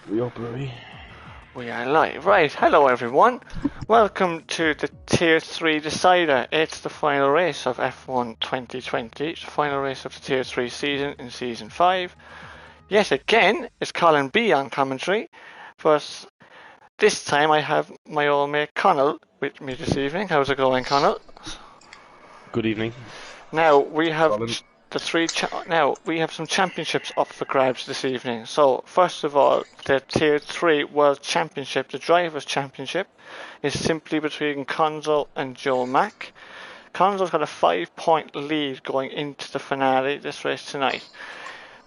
We up, Rory? We are live. Right, hello everyone. Welcome to the Tier 3 Decider. It's the final race of F1 2020. It's the final race of the Tier 3 season in Season 5. Yet again, it's Colin B on commentary. But this time I have my old mate Connell with me this evening. How's it going, Connell? Good evening. Now, we have Colin. we have some championships up for grabs this evening. So, first of all, the Tier 3 World Championship, the Drivers' Championship, is simply between Conzo and Joe Mack. Conzo's got a 5-point lead going into the finale this race tonight.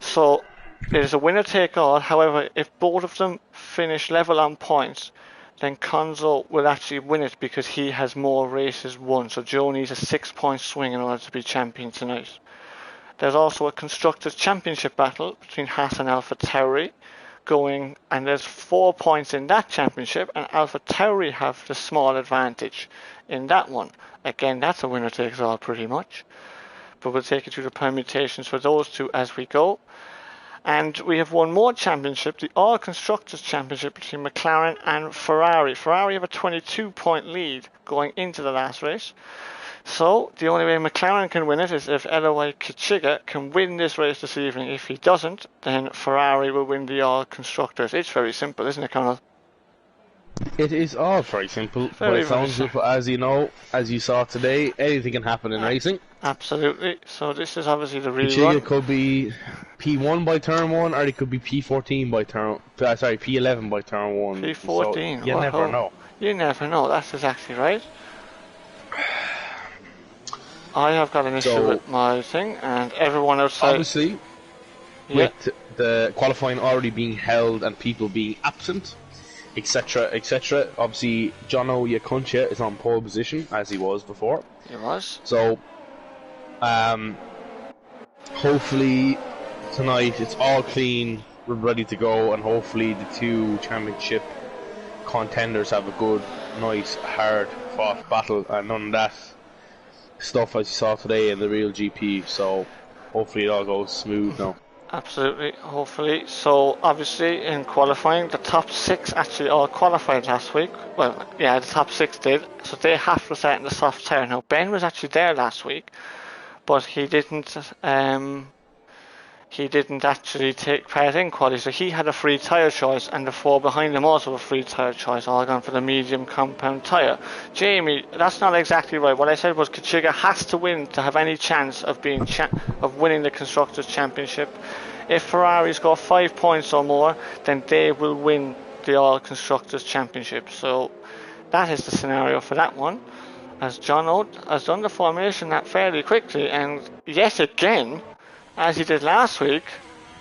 So, it is a winner-take-all. However, if both of them finish level on points, then Conzo will actually win it because he has more races won. So, Joe needs a 6-point swing in order to be champion tonight. There's also a Constructors' Championship battle between Haas and AlphaTauri going, and there's 4 points in that championship, and AlphaTauri have the small advantage in that one. Again, that's a winner takes all pretty much. But we'll take you through the permutations for those two as we go. And we have one more championship, the All Constructors' Championship between McLaren and Ferrari. Ferrari have a 22-point lead going into the last race. So, the only way McLaren can win it is if Eloy Kichiga can win this race this evening. If he doesn't, then Ferrari will win the All Constructors. It's very simple, isn't it, Connell? It is all very simple, but it sounds simple. As you know, as you saw today, anything can happen in racing. Absolutely. So this is obviously the rerun. Kichiga could be P1 by turn 1, or it could be P14 by turn... sorry, P11 by turn 1. P14? So you never know. You never know, that's exactly right. I have got an issue with my thing, and everyone outside... Obviously, with the qualifying already being held and people being absent, etc., etc., obviously, Jono Yakuncha is on pole position, as he was before. He was. So, hopefully, tonight it's all clean, we're ready to go, and hopefully the two championship contenders have a good, nice, hard-fought battle, and none of that stuff as you saw today in the real GP, so hopefully it all goes smooth now. Absolutely, hopefully. So obviously in qualifying, the top 6 actually all qualified last week. Well, yeah, the top 6 did, so they have to start in the soft tire. Now Ben was actually there last week, but he didn't actually take part in quali, so he had a free tyre choice, and the 4 behind him also a free tyre choice, all gone for the medium compound tyre. Jamie, that's not exactly right. What I said was Kichiga has to win to have any chance of being of winning the Constructors' Championship. If Ferraris go 5 points or more, then they will win the All Constructors' Championship. So that is the scenario for that one, as John Oates has done the formation that fairly quickly, and yet again, as he did last week,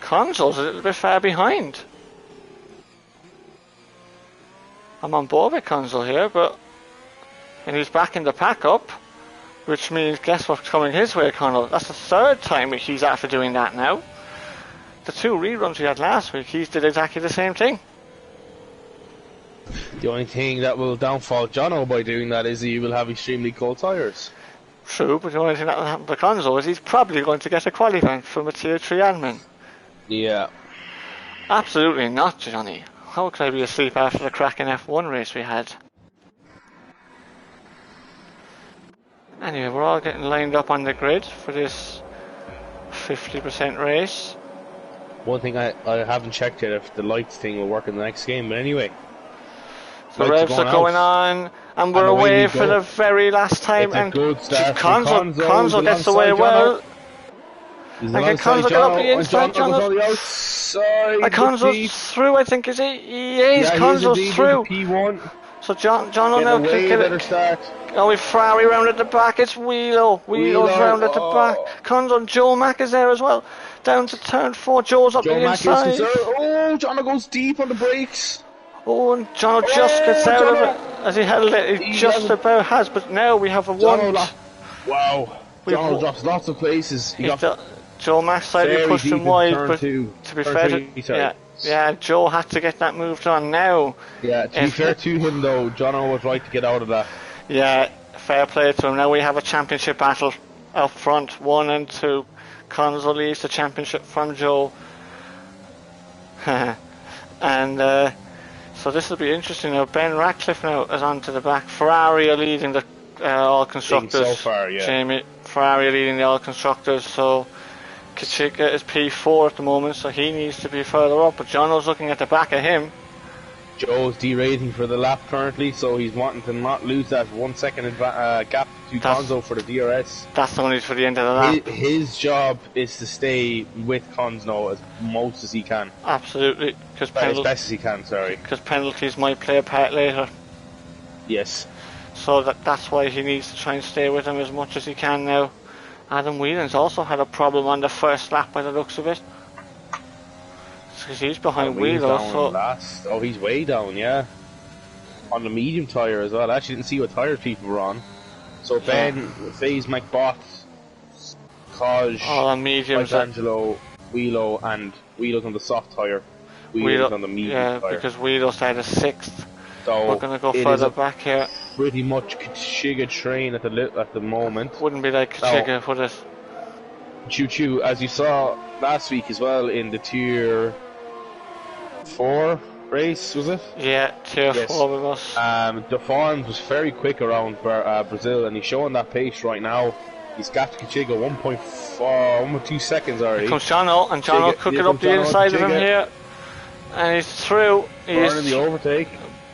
Conzo's a little bit far behind. I'm on board with Conzo here, and he's back in the pack up, which means guess what's coming his way, Connell? That's the 3rd time he's after doing that now. The 2 reruns we had last week, he did exactly the same thing. The only thing that will downfall Jono by doing that is he will have extremely cold tyres. True, but the only thing that will happen for Conzo is he's probably going to get a quali event from a Tier 3 admin. Yeah. Absolutely not, Johnny. How could I be asleep after the cracking F1 race we had? Anyway, we're all getting lined up on the grid for this 50% race. One thing I haven't checked yet if the lights thing will work in the next game, but anyway. The revs are going on, and we're away for the very last time. It's a good start. Conzo gets away well. And can Conzo get up the inside, John? And Conzo's through, I think, is he? He is. Conzo's through. P1. So John now can get it. Oh, we've Ferrari round at the back. It's Wheelo's round at the back. Conzo and Joe Mack is there as well. Down to turn 4. Joe's up the inside. Oh, John goes deep on the brakes. Oh, and John just gets out of it as he held it. He just about has, but now we have a 1. Wow. John drops lots of places. Joe Mack's side he pushed him wide, but to be fair, yeah, Joe had to get that moved on now. Yeah, to be fair to him though, Jono was right to get out of that. Yeah, fair play to him. Now we have a championship battle up front, 1 and 2. Conzo leaves the championship from Joe. And so this will be interesting now. Ben Ratcliffe now is onto the back. Ferrari are leading the all constructors. So far, yeah. Jamie, Ferrari are leading the all constructors. So Kachiga is P4 at the moment, so he needs to be further up. But Jono's looking at the back of him. Joe's derating for the lap currently, so he's wanting to not lose that 1 second gap to Gonzo for the DRS. That's only for the end of the lap. His job is to stay with Conzo as most as he can. Absolutely, as best as he can. Sorry, because penalties might play a part later. Yes. So that's why he needs to try and stay with him as much as he can now. Adam Whelan's also had a problem on the first lap by the looks of it. Because he's behind Wheeler, so... Last. Oh, he's way down, yeah. On the medium tyre as well. I actually didn't see what tyres people were on. So Ben, FaZe, McBot, Kaj, Angelo, Wheelo, and Wheelo's on the soft tyre. Wheelo's on the medium tyre. Yeah, because Wheelo started 6th. So we're going to go further back here. Pretty much Kachiga train at the moment. Wouldn't be like Kachiga, would it? Choo-choo, as you saw last week as well in the Tier 4 race, was it? Yeah, Tier 4 with us. The Farms was very quick around Brazil, and he's showing that pace right now. He's got Kachiga 1.2 seconds already. Here comes Jono, and Jono cooking up the inside of him here. And he's through. Burning the overtake.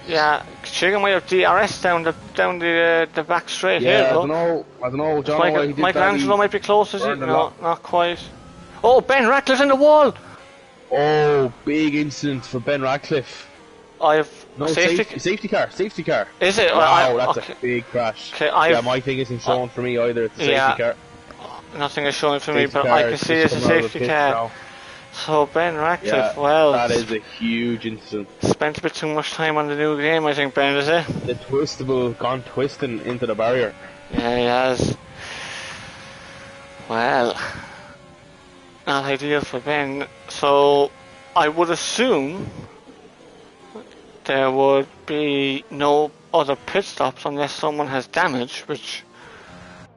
Yeah, Kachiga might have DRS down the back straight here. I don't know, Jono. Michelangelo might be close, is it? No, not quite. Oh, Ben Ratcliffe in the wall! Oh, big incident for Ben Ratcliffe. Safety car. Is it? Wow, that's a big crash. Okay, my thing isn't showing for me either. It's a safety car. Nothing is showing for me, but I can see it's a safety car. Now. So Ben Ratcliffe, well, that is a huge incident. Spent a bit too much time on the new game, I think, Ben, is it? The twistable gone twisting into the barrier. Yeah, he has. Well, not ideal for Ben. So I would assume there would be no other pit stops unless someone has damage, which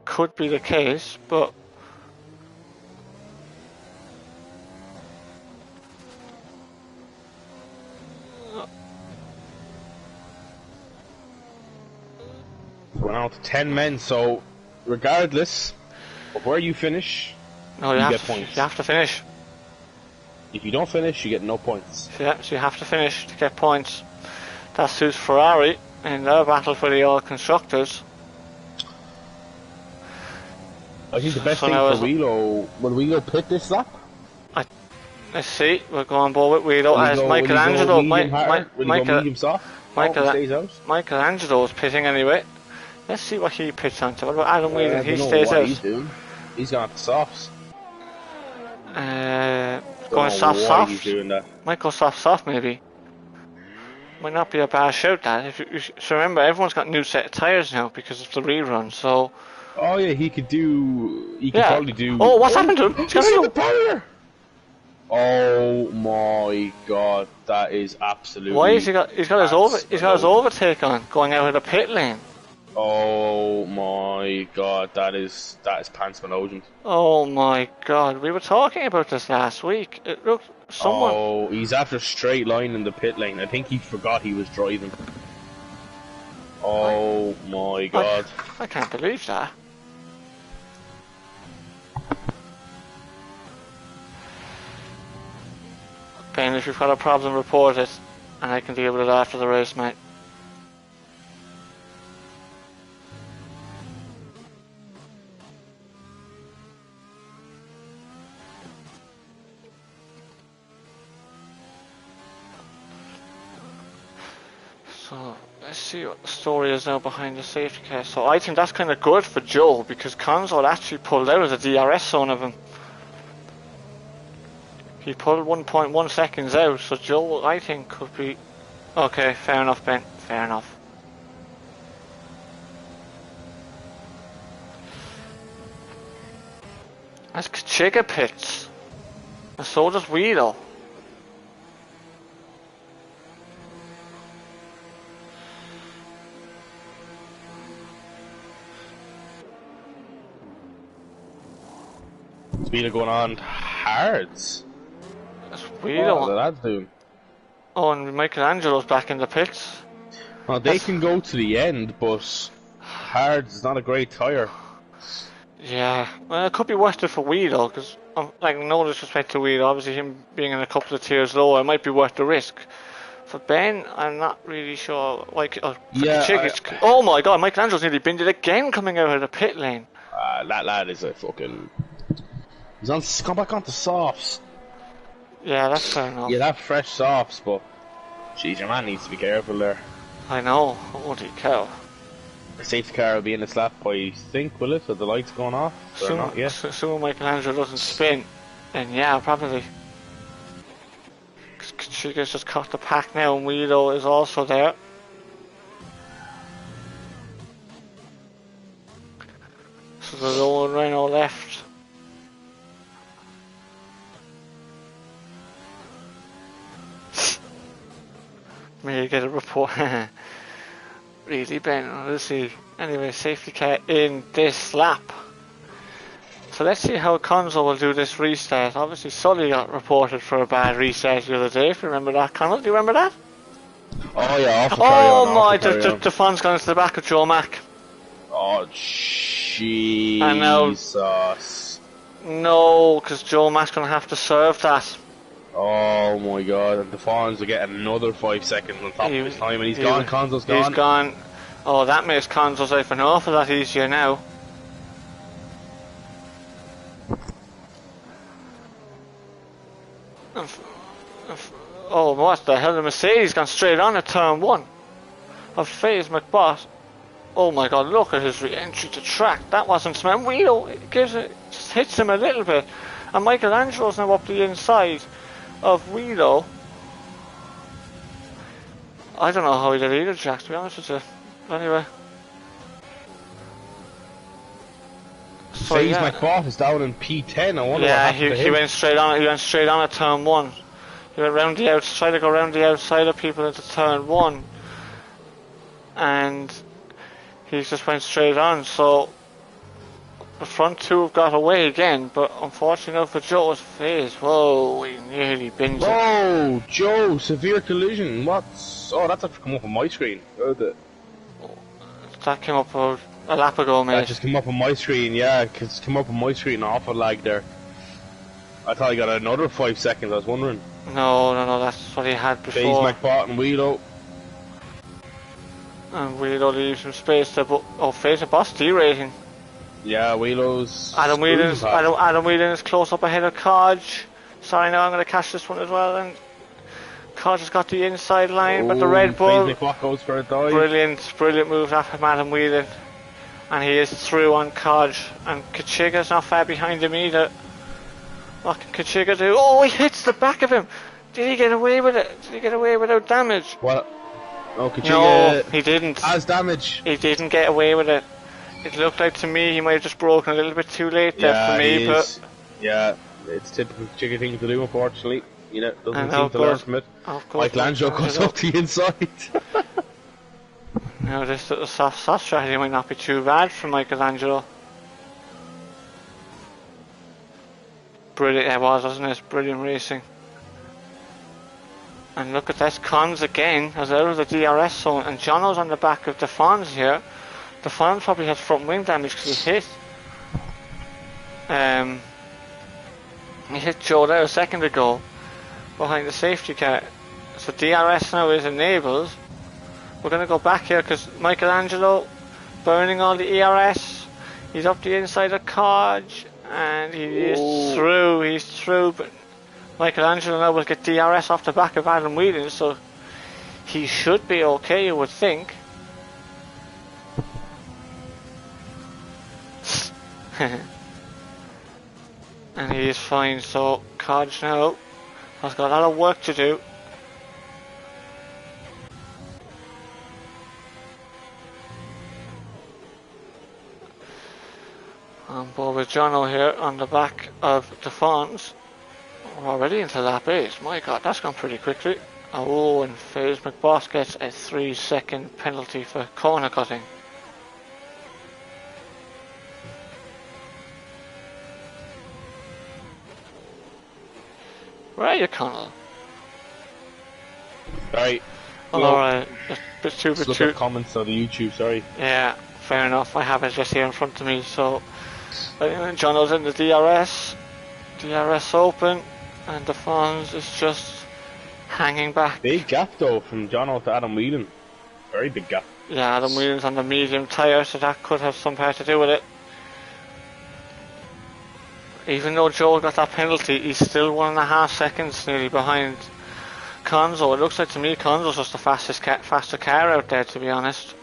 could be the case, but we're now to 10 men, so regardless of where you finish, you get points. You have to finish. If you don't finish, you get no points. Yeah, so you have to finish to get points. That suits Ferrari in their battle for the all constructors. I think the best thing for Wheelo, will Wheelo pit this lap? Let's see, we'll go on board with Wheelo as Michelangelo. Will he go medium soft? Michelangelo is pitting anyway. Let's see what he pits onto. What about Adam Whelan? He stays out. He's gone to softs. Going soft. He's doing that. Might go soft maybe. Might not be a bad shout that. So remember, everyone's got new set of tyres now because of the rerun. So. Oh yeah, he could probably do. Oh, what's happened to him? He's got the barrier. Oh my god, that is absolutely. Why has he got? He's got his overtake on, going out of the pit lane. Oh my god, that is Pansmanogent. Oh my god, we were talking about this last week. It looked someone. Oh, he's after straight line in the pit lane. I think he forgot he was driving. Oh my god. I can't believe that. Ben, if you've got a problem, report it, and I can deal with it after the race, mate. So, let's see what the story is now behind the safety car. So I think that's kind of good for Joe, because Console actually pulled out of the DRS zone of him. He pulled 1.1 seconds out, so Joe, I think, could be... Okay, fair enough, Ben. Fair enough. That's Kachiga pits. And so does Wheelo. Wheelo going on hards. That's Wheelo. What are the lads doing? Oh, and Michelangelo's back in the pits. Well, they can go to the end, but Hards is not a great tyre. Yeah, well, it could be worth it for Wee though, because like no disrespect to Wee, obviously him being in a couple of tiers lower, it might be worth the risk. For Ben, I'm not really sure. Like, for Yeah, oh my God, Michelangelo's nearly binned it again coming out of the pit lane. that lad is a fucking. He's on. Come back onto softs. Yeah, that's fair enough. Yeah, that fresh softs, but jeez, your man needs to be careful there. I know. Holy cow. The safety car will be in the slap, I think, will it? Are the lights going off? Or not yet? Soon Michelangelo doesn't spin, and yeah, probably. Kachiga's just caught the pack now, and Weedo is also there. So there's Owen Reno left. May get a report. Really, Ben? Let's see. Anyway, safety car in this lap. So let's see how Conzo will do this restart. Obviously, Sully got reported for a bad restart the other day, if you remember that, Connell. Do you remember that? Oh, yeah, oh my, the fun's gone into the back of Joe Mack. Oh, Jesus. No, because Joe Mack's going to have to serve that. Oh my God, and the Fawns will get another 5 seconds on top of his time, and he's gone. Conzo's gone. He's gone. Oh, that makes Conzo's life an awful lot easier now. Oh, what the hell? The Mercedes gone straight on at turn 1 of FaZe McBoss. Oh my God, look at his re-entry to track. That wasn't smart. Wheelo just hits him a little bit. And Michelangelo's now up the inside of Wheelo. I don't know how he did either, Jack, to be honest with you. Anyway. So FaZe McBoss is down in P10. I wonder what happened to him. He went straight on. He went straight on at turn 1. He went round the outside, tried to go round the outside of people into turn 1, and he just went straight on. So the front two have got away again, but unfortunately for Joe's FaZe. Whoa, he nearly binged it. Whoa, Joe, severe collision. What's? Oh, that's actually come up on my screen. That came up a lap ago, mate. That just came up on my screen, yeah, because it came up on my screen, awful lag there. I thought he got another 5 seconds, I was wondering. No, that's what he had before. FaZe McBot and Wheelo. And Wheelo leaves some space there, but FaZe McBot's D-rating. Yeah, Wheelo's... Adam Whelan is close up ahead of Kodge. Sorry, now I'm going to catch this one as well. And Kodge has got the inside line, but the Red Bull... FaZe McBot goes for a dive. Brilliant move from Adam Whelan. And he is through on Kodge. And Kachiga's not far behind him either. What can Kachiga do? Oh, he hits the back of him. Did he get away with it? Did he get away without damage? What? Oh, Kachiga... No, he didn't. Has damage. He didn't get away with it. It looked like to me he might have just broken a little bit too late there for me, but... Yeah, it's typical Kachiga thing to do, unfortunately. You know, doesn't seem to learn from it. Michelangelo goes up the inside. Now this little soft strategy might not be too bad for Michelangelo. Brilliant it was, wasn't it? Brilliant racing. And look at this, Cons again, as out of the DRS zone, and Jono's on the back of the Fons here. The Fons probably has front wing damage because he hit Joe there a second ago behind the safety car. So DRS now is enabled. We're going to go back here because Michelangelo burning all the ERS. He's up the inside of Kodge. And he is through, he's through, but Michelangelo now will get DRS off the back of Adam Whelan, so he should be okay, you would think. And he is fine, so Kodge now has got a lot of work to do. On board with Jono here on the back of the Fawns. We're already into lap 8. My God, that's gone pretty quickly. Oh, and FaZe McBoss gets a 3-second penalty for corner cutting. Where are you, Connell? Right. Alright, bit two, Just bit look two. at comments on the YouTube, sorry. Yeah, fair enough. I have it just here in front of me. So, Jono's in the DRS open, and the Fonz is just hanging back. Big gap though from Jono to Adam Whelan. Very big gap. Yeah, Adam Whelan's on the medium tyre, so that could have some part to do with it. Even though Joel got that penalty, he's still 1.5 seconds nearly behind Conzo. It looks like to me Conzo's just the faster car out there, to be honest.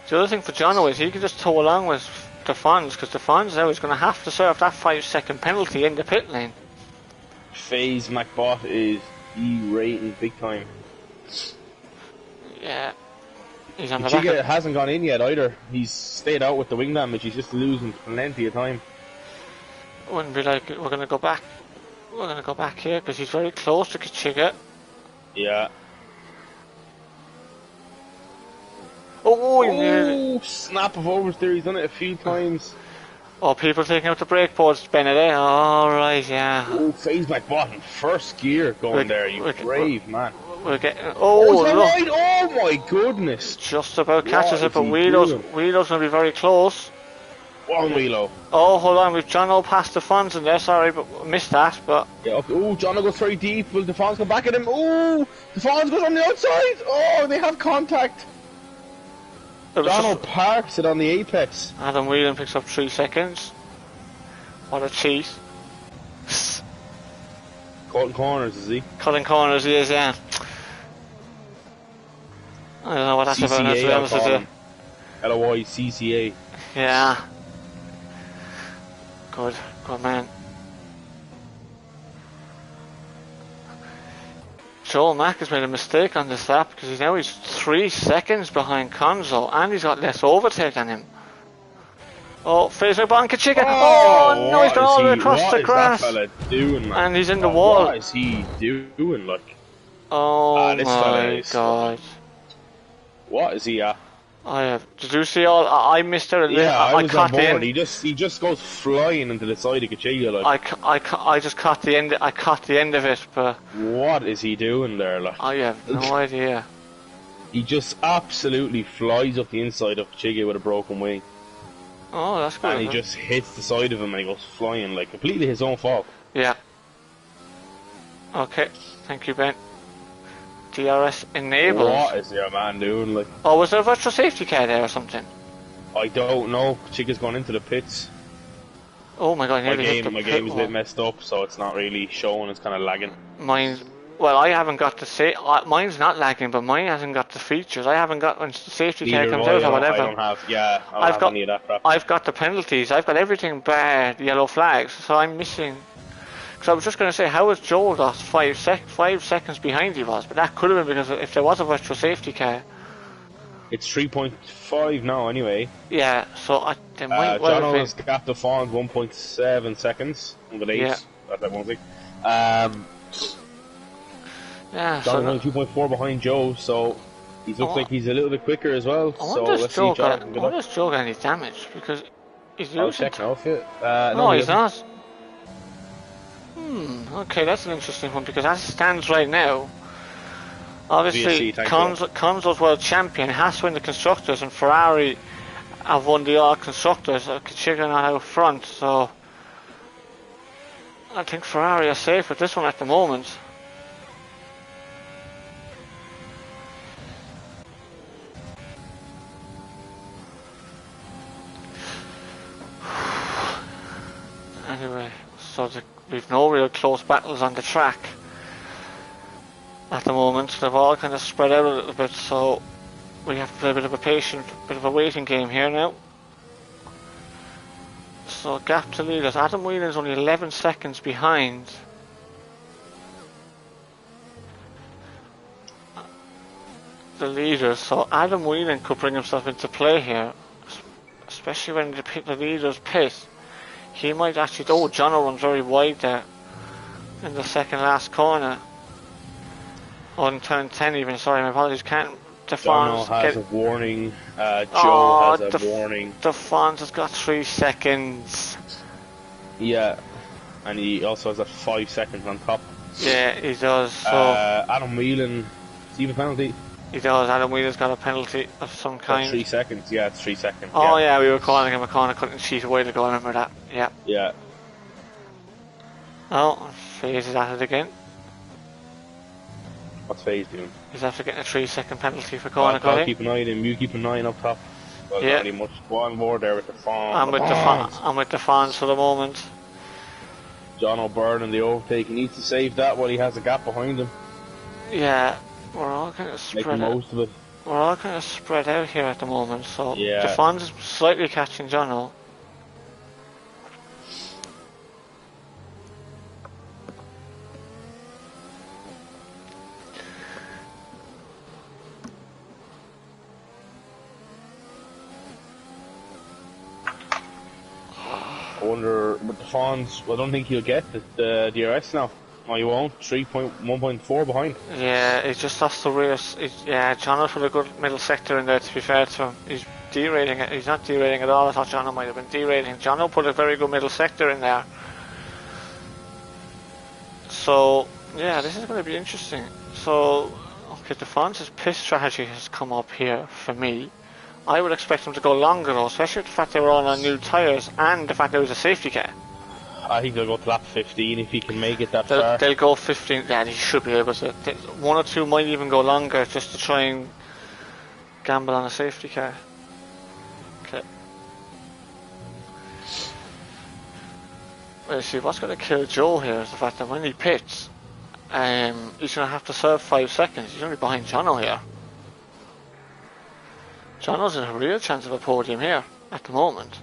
The other thing for Jono is he can just tow along with the Fonz, because the Fonz now is going to have to serve that 5-second penalty in the pit lane. FaZe McBot is E-rating big time. Yeah. He's on the Chiga back. hasn't gone in yet either. He's stayed out with the wing damage. He's just losing plenty of time. Wouldn't be like we're going to go back. We're going to go back here because he's very close to Chiga. Yeah. Oh, snap of oversteer. He's done it a few times. Oh, people taking out the brake boards, Bennett, eh? Alright, yeah. Oh, FaZe McBot in first gear going there. You brave man. We're getting. Oh, look. right? Oh my goodness. Just about catches it, but Wheelo's going to be very close. One Wheelo. Oh, hold on, we've John past the Fonz in there, sorry, but missed that, but... Yeah, okay. Oh, John goes very deep. Will the Fonz come back at him? Oh, the Fonz goes on the outside. Oh, they have contact. Donald parks it on the apex. Adam Whelan picks up 3 seconds. What a cheat. Cutting corners, is he? Cutting corners, he is, yeah. I don't know what that's about, to be honest with you. LOY-CCA. Yeah. Good man. Joel Mack has made a mistake on this lap because he's 3 seconds behind Conzo and he's got less overtake than him. Oh, FaZe McBot and Chiga. Oh no, he's gone all the way across the grass. What is that fella doing, man? And he's in the wall. What is he doing, like? Oh my god. What is he at? Did you see all? I missed it. Yeah, I was caught on board. the end. He just goes flying into the side of Kachiga, like. I just caught the end. I caught the end of it, but. What is he doing there, like? I have no idea. He just absolutely flies up the inside of Kachiga with a broken wing. Oh, that's good. And he just hits the side of him and he goes flying, like completely his own fault. Yeah. Okay, thank you, Ben. DRS enabled. What is your man doing, like? Oh, was there a virtual safety car there or something? I don't know. Chiga's gone into the pits. Oh my god, my game is a bit messed up, so it's not really showing. It's kind of lagging. Well, I haven't got the mine's not lagging, but mine hasn't got the features. I haven't got when the safety car comes out or whatever. I don't have. Yeah, I don't have any of that crap. I've got the penalties. I've got everything bar the yellow flags, so I'm missing. Because I was just going to say, how was Joel lost 5 seconds behind he was? But that could have been because if there was a virtual safety car. It's 3.5 now, anyway. Yeah, so they might well John have has gapped the Fonz 1.7 seconds on the yeah. leads. That one thing. Yeah, John's only 2.4 behind Joe, so he looks like he's a little bit quicker as well. So let's see John. I wonder if Joe got any damage because he's losing. I'll check now if it. No, he's not. Okay, that's an interesting one because as it stands right now, obviously Conzo's world champion has to win the constructors, and Ferrari have won the all constructors. Kachiga not out front, so I think Ferrari are safe with this one at the moment. Anyway, so we've no real close battles on the track at the moment. They've all kind of spread out a little bit, so we have to play a bit of a waiting game here now. So gap to leaders. Adam Whelan's only 11 seconds behind. The leaders, so Adam Whelan could bring himself into play here, especially when the leaders pit. He might actually. Oh, Jono runs very wide there in the second last corner. On turn 10, even. Sorry, my apologies. Can't. Jono has a warning. Joe has a warning. The Fonz has got 3 seconds. Yeah, and he also has a 5 seconds on top. Yeah, he does. So Adam Whelan, Steve a penalty. he does. Adam Wheeler's got a penalty of some kind. 3 seconds. Yeah, it's 3 seconds. Oh yeah, we were calling him a corner, couldn't cheat away to go. I remember that. Yeah. Yeah. Oh, Faze is at it again. What's Faze doing? He's after getting a 3-second penalty for corner I'll cutting. keep an eye on him. You keep an eye up top. Well, Yeah. not really much. Go on board there with the Fawn. I'm with the fans for the moment. John O'Byrne in the overtake. He needs to save that while he has a gap behind him. Yeah, we're all kind of Make the spread out. most of it. We're all kind of spread out here at the moment. So Yeah. the fans is slightly catching Jono. I wonder, with the Fawns, I don't think he'll get the DRS now. No, he won't. 1.4 behind. Yeah, he just lost the race. Yeah, Jono put a good middle sector in there, to be fair to him. He's derating it. He's not derating at all. I thought Jono might have been derating. Jono put a very good middle sector in there. So, yeah, this is going to be interesting. So, okay, the Fonz's pit strategy has come up here for me. I would expect them to go longer though, especially with the fact they were all on new tyres and the fact there was a safety car. I think they'll go to lap 15 if he can make it that far. They'll go 15, yeah, he should be able to. One or two might even go longer just to try and gamble on a safety car. Okay. Let's see, what's going to kill Joe here is the fact that when he pits, he's going to have to serve 5 seconds. He's only behind Jono here. Jono's in a real chance of a podium here at the moment.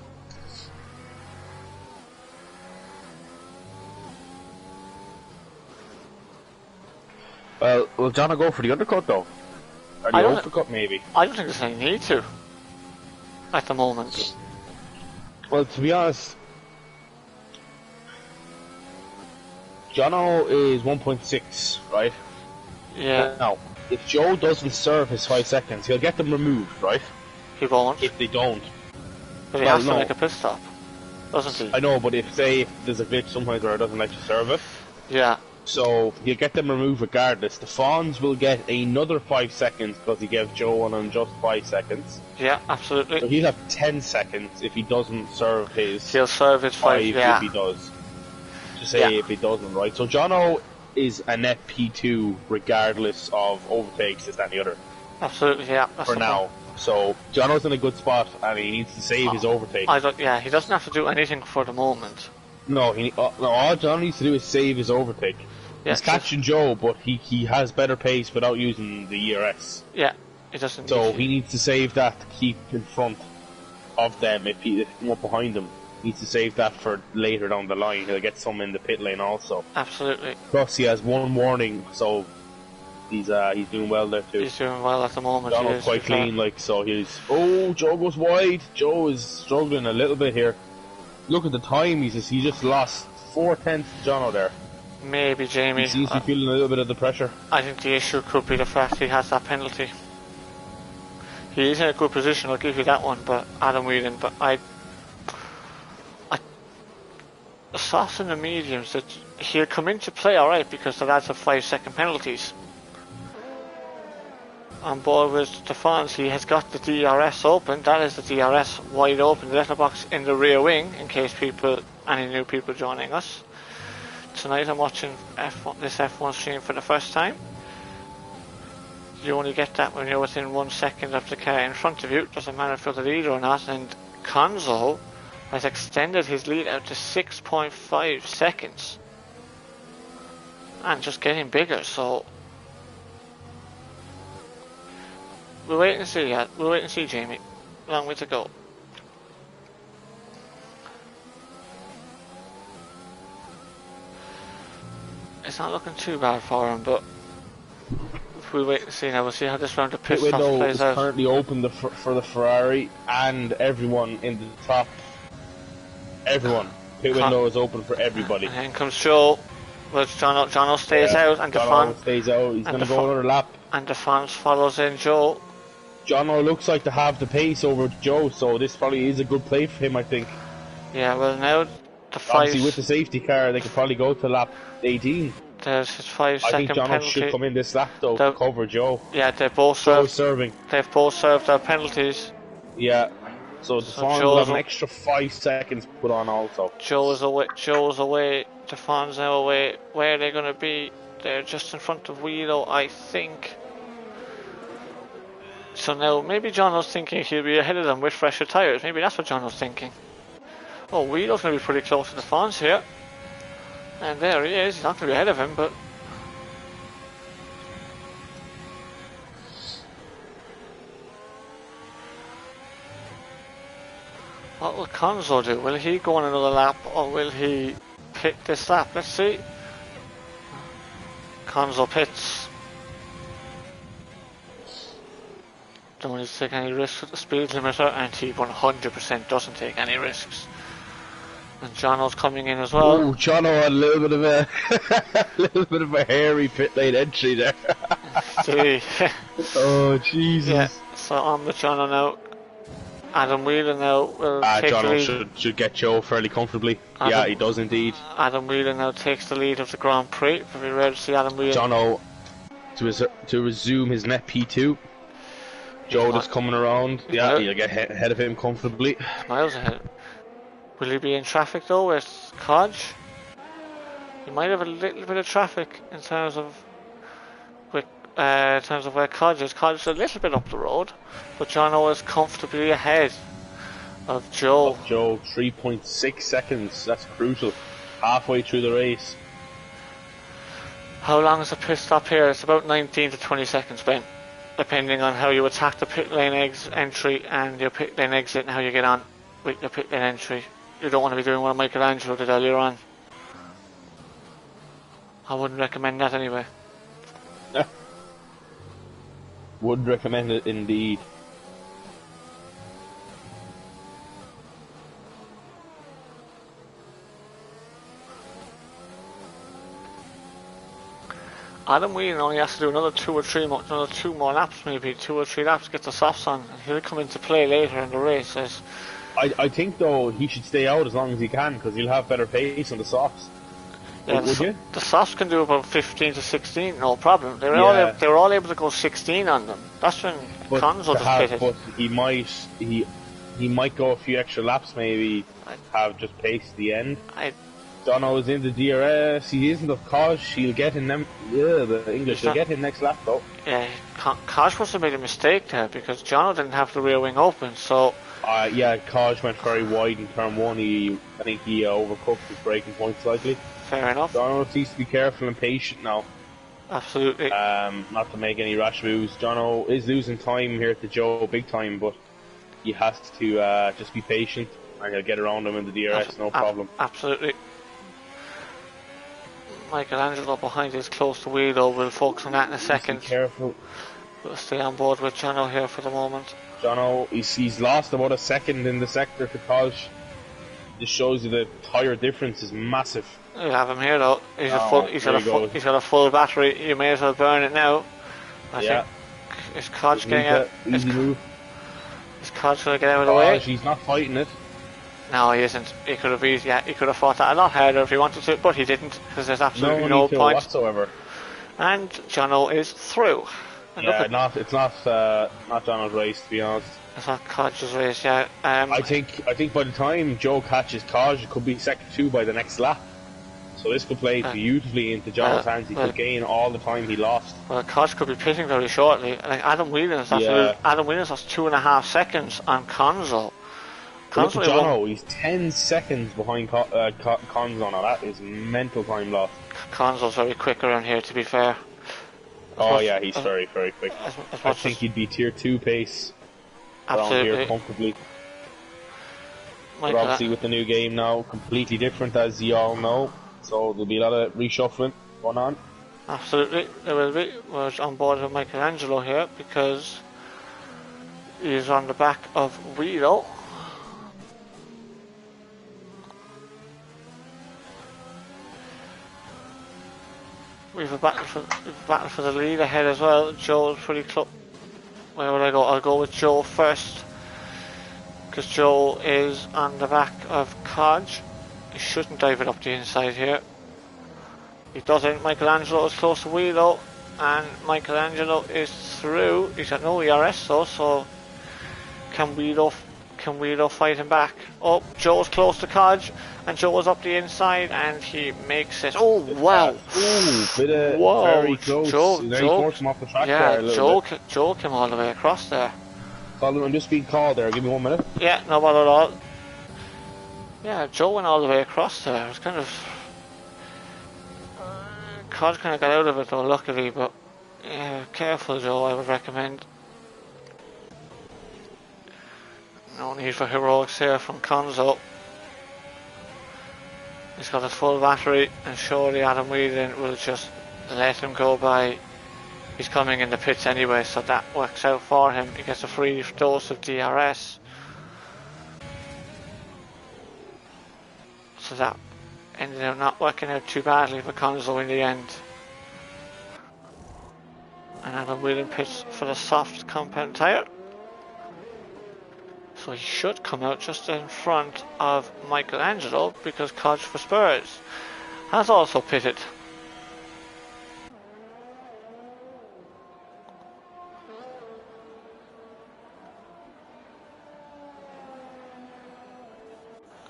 Will Jono go for the undercut though? Or the overcut maybe? I don't think there's any need to at the moment. Well, to be honest, Jono is 1.6, right? Yeah. Now, if Joe doesn't serve his 5 seconds, he'll get them removed, right? He won't. If they don't. But he has to make a pit stop, doesn't he? I know, but if there's a glitch sometimes where it doesn't let you serve it. Yeah. So, he'll get them removed regardless. The Fawns will get another 5 seconds because he gave Joe an unjust 5 seconds. Yeah, absolutely. So he'll have 10 seconds if he doesn't serve his... He'll serve his 5, yeah. if he does. To say if he doesn't, right? So Jono is a net P2 regardless of overtakes, this, that and the other. Absolutely, yeah. That's for now. So Jono's in a good spot and he needs to save his overtake. He doesn't have to do anything for the moment. No, all Jono needs to do is save his overtake. Yeah, he's catching Joe, but he has better pace without using the ERS. Yeah, he doesn't. So he needs to save that to keep in front of them if he come up behind them. He needs to save that for later down the line. He'll get some in the pit lane also. Absolutely. Plus he has one warning, so he's doing well there too. He's doing well at the moment. Jono's quite clean, so Joe goes wide. Joe is struggling a little bit here. Look at the time, he just lost 4/10 to Jono there. Maybe, Jamie. He seems to be feeling a little bit of the pressure. I think the issue could be the fact he has that penalty. He is in a good position, I'll give you that one, but Adam Whelan, but the softs and the mediums, that he'll come into play alright because the lads have 5 second penalties. On board with Stephans, he has got the DRS open. That is the DRS wide open, the letterbox in the rear wing, in case any new people joining us. Tonight I'm watching this F1 stream for the first time. You only get that when you're within 1 second of the car in front of you. Doesn't matter if you're the leader or not. And Konzo has extended his lead out to 6.5 seconds. And just getting bigger, so... We'll wait and see, We'll wait and see, Jamie. Long way to go. It's not looking too bad for him, but if we wait and see now, we'll see how this round of pit stops plays out. Window is currently open for the Ferrari and everyone in the top. Everyone. Pit window is open for everybody. And then comes Joe. Well, Jono stays out, and Jono stays out. He's going to go another lap. And Defons follows in Joe. Jono looks like to have the pace over Joe, so this probably is a good play for him, I think. Yeah, well now the obviously with the safety car, they could probably go to lap 18. There's his I think 5-second Jono penalty. should come in this lap though to cover Joe. Yeah, they both Joe's served. serving. They've both served their penalties. Yeah. So the Fons will have an extra 5 seconds put on also. Joe's away. The Fons now away. Where are they going to be? They're just in front of Wheelo, I think. So now maybe Jono's thinking he'll be ahead of them with fresher tyres. Maybe that's what Jono's thinking. Oh, Wheelo's going to be pretty close to the Fons here. And there he is. He's not going to be ahead of him, but... What will Conzo do? Will he go on another lap or will he pit this lap? Let's see. Conzo pits. Don't need to take any risks with the speed limiter, and he 100% doesn't take any risks. And Jono's coming in as well. Oh, Jono had a little bit of a hairy pit lane entry there. Oh Jesus! Yeah, so on with Jono now. Adam Wheeler now will take the lead. Jono should get Joe fairly comfortably. Yeah, he does indeed. Adam Wheeler now takes the lead of the Grand Prix. Very rare to see Adam Wheeler. Jono to resume his net P2. Joe just coming around. Yeah, he'll get ahead of him comfortably. Miles ahead. Will he be in traffic though with Kodge? He might have a little bit of traffic in terms of where Kodge is. Kodge is a little bit up the road, but Jono is comfortably ahead of Joe. 3.6 seconds. That's crucial. Halfway through the race. How long is the pit stop here? It's about 19 to 20 seconds, Ben. Depending on how you attack the pit lane entry and your pit lane exit and how you get on with your pit lane entry. You don't want to be doing what Michelangelo did earlier on. I wouldn't recommend that anyway. Would recommend it indeed. Adam Whelan only has to do another 2 or 3 more laps, maybe 2 or 3 laps, get the softs on, and he'll come into play later in the race. I think though he should stay out as long as he can because he'll have better pace on the softs. Yeah, would you? The softs can do about 15 to 16, no problem. They were all able to go 16 on them. That's when Conzo just pitted. But he might go a few extra laps, maybe have just pace at the end. Dono is in the DRS. He isn't of Kosh. He'll get in them. Yeah, the English. He'll get him next lap though. Yeah, Kosh must have made a mistake there because Jono didn't have the rear wing open. So. Yeah, Kosh went very wide in turn 1. I think he overcooked his braking point slightly. Fair enough. Jono needs to be careful and patient now. Absolutely. Not to make any rash moves. Jono is losing time here to Joe, big time, but he has to just be patient and he'll get around him in the DRS, no problem. Absolutely. Michelangelo behind is close to Wheelo. We'll focus on that in a second. Be careful. We'll stay on board with Jono here for the moment. Jono, he's lost about a second in the sector to Kosh. This shows you the tyre difference is massive. You have him here though. He's got a full battery. You may as well burn it now. I think. Is Koch getting out? Is Koch going to get out of the way? He's not fighting it. No, he isn't. He could have fought that a lot harder if he wanted to, but he didn't because there's absolutely no point whatsoever. And Jono is through. And it's not Jono's race, to be honest. It's not Koch's race, yeah. I think by the time Joe catches Koch, it could be second 2 by the next lap. So this could play beautifully into Jono's hands. He could gain all the time he lost. Well, Koch could be pitting very shortly. Like Adam Whelan's lost 2.5 seconds on Conzo. Look at Jono, he's 10 seconds behind Conzo now. That is mental time lost. Conzo's very quick around here, to be fair. He's very, very quick. I think he'd be tier 2 pace around here comfortably. But obviously with the new game now, completely different as you all know. So there'll be a lot of reshuffling going on. Absolutely, there will be. We're on board with Michelangelo here because he's on the back of Wheelo. We've a battle for the lead ahead as well. Joe's pretty close. Where would I go? I'll go with Joe first because Joe is on the back of Kodge. He shouldn't dive it up the inside here. He doesn't. Michelangelo is close to Wheelo, and Michelangelo is through. He's got no ERS though, so can Wheelo fight him back? Oh, Joe's close to Codge, and Joe is up the inside, and he makes it. Oh wow! Ooh, bit of Whoa, very close. Joe, Now Joe, he forced him off the track yeah, there a little bit. Joe came all the way across there. Colin, I'm just being called there. Give me 1 minute. Yeah, no bother at all. Yeah, Joe went all the way across there. It was kind of... Cod kind of got out of it though, luckily, but... Yeah, careful Joe, I would recommend. No need for heroics here from Conzo. He's got a full battery, and surely Adam Whelan will just let him go by. He's coming in the pits anyway, so that works out for him. He gets a free dose of DRS. So that ended up not working out too badly for Conzo in the end. And Adam Whelan pits for the soft compound tyre. So he should come out just in front of Michelangelo, because Codge for Spurs has also pitted.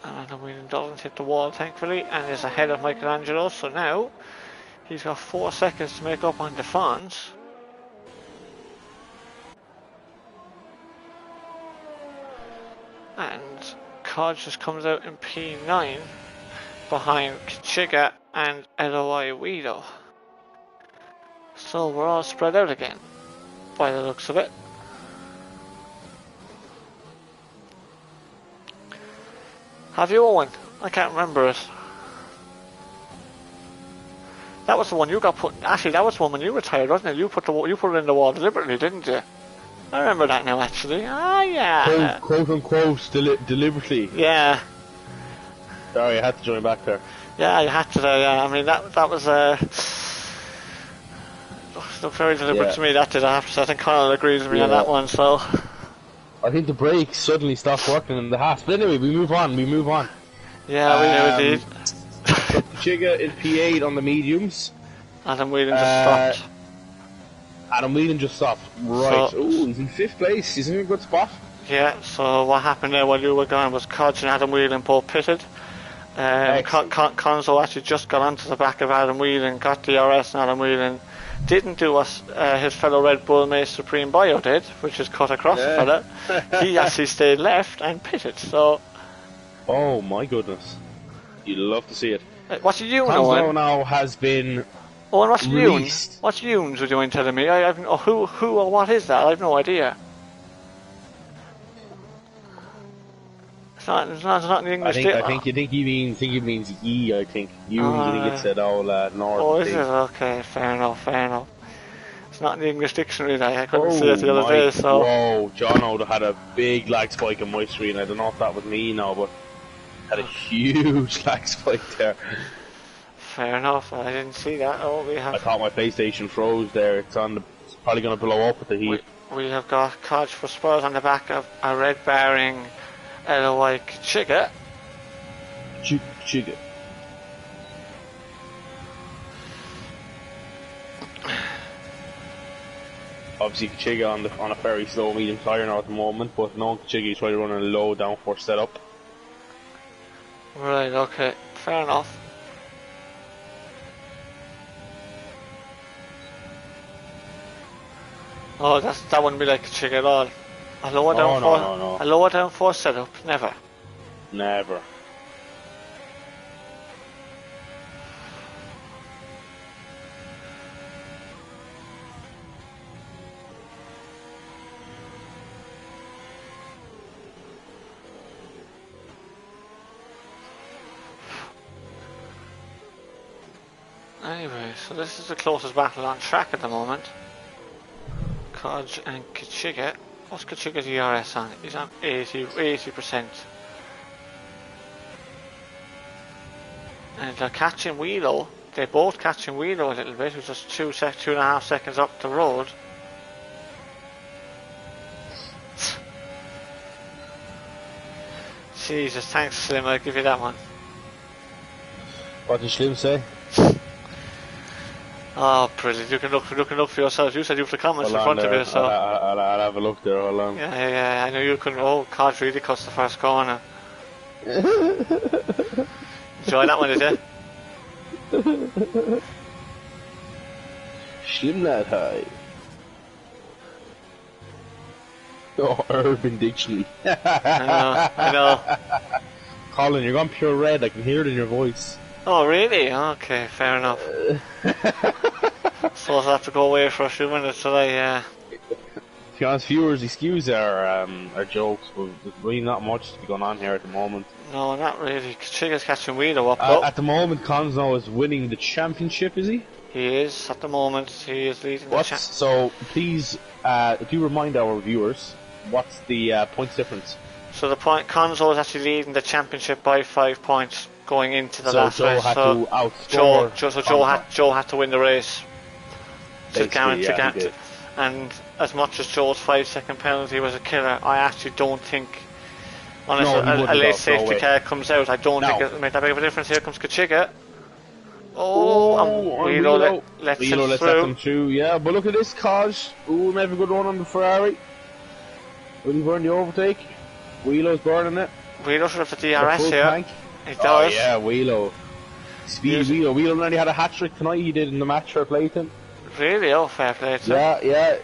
And Adam Whelan doesn't hit the wall thankfully, and is ahead of Michelangelo, so now he's got 4 seconds to make up on Defons. And Codge just comes out in P9 behind Chiga and LOI Weedo. So we're all spread out again by the looks of it. Have you, Owen? I can't remember it. That was the one you got put. Actually, that was the one when you retired, wasn't it? You put it in the wall deliberately, didn't you? I remember that now, actually. Ah, yeah. Quote unquote, deliberately. Yeah. Sorry, I had to join back there. Yeah, you had to there, yeah. I mean, that was looked very deliberate to me, that did, I have to say. I think Conal agrees with me on that one, so... I think the brakes suddenly stopped working in the hat. But anyway, we move on. Yeah, we do indeed. Chiga is P8 on the mediums. Adam Whelan just stopped. Adam Whelan just stopped. Right. So, oh, he's in 5th place. He's in a good spot. Yeah, so what happened there while you were gone was Codge and Adam Whelan both pitted. Conzo actually just got onto the back of Adam Whelan, got the RS, and Adam Whelan didn't do what his fellow Red Bull mate Supreme Bio did, which is cut across the fella. He actually stayed left and pitted, so... Oh my goodness. You'd love to see it. What's a Yoon, Conzo Owen? now has been Owen, what's released. Yoon? What's Yoons, would you mind telling me? Who or what is that? I have no idea. It's not in the English. I think he means ye. I think you. I think it's that old northern Oh, is thing. it? Okay, fair enough. It's not in the English dictionary. I couldn't see it the other day. So. Whoa, John had a big lag spike on my screen. I don't know if that was me now, but had a huge lag spike there. Fair enough. I didn't see that. Oh, we have. I thought my PlayStation froze there. It's probably going to blow up with the heat. We have got Codge for Spurs on the back of a red bearing LOI Chiga. Chiga. Obviously, Chiga on a very slow medium tyre now at the moment, but no Chiga is trying to run a low downforce setup. Right. Okay. Fair enough. Oh, that wouldn't be like Chiga at all. A lower No. A lower downforce setup, never. Never. Anyway, so this is the closest battle on track at the moment. Codge and Kachiga. What's Kachiga's ERS on? He's on 80%. And they're catching Wheelo. They're both catching Wheelo a little bit, with just 2.5 seconds up the road. Jesus, thanks Slim, I'll give you that one. What did Slim say? Oh, brilliant. You can look for yourself. You said you have the comments Hold in on front of there. you, so. I'll have a look there. Hold on. Yeah, I know you couldn't. Oh, God, really cuts the first corner. Enjoy that one, did you? Slim that high. Oh, Urban Dictionary. I know. Colin, you're gone pure red. I can hear it in your voice. Oh, really? Okay, fair enough. Suppose I have to go away for a few minutes today, yeah. To be honest, viewers, excuse our jokes, but there's really not much to be going on here at the moment. No, not really. Chiga's catching Weedo up, though. At the moment, Conzo is winning the championship, is he? He is, at the moment. He is leading the championship. So, please, do remind our viewers, what's the points difference? So the point, Conzo is actually leading the championship by 5 points going into the last Joe race. had So to outscore Joe had to win the race. To Basically, yeah, he did. And as much as Joe's 5-second penalty was a killer, I actually don't think, unless a late safety car comes out, I don't think it'll make that big of a difference. Here comes Kachiga. Weedo lets him through. Yeah, but look at this, Kaj. Ooh, maybe a good run on the Ferrari. Will he burn the overtake? Wheelo's burning it. Wheelo should have the DRS here. Tank. He does. Oh yeah, Wheelo. Speed Wheelo. Wheelo nearly had a hat-trick tonight. He did in the match for Clayton. Really? Oh, fair play to him. Yeah.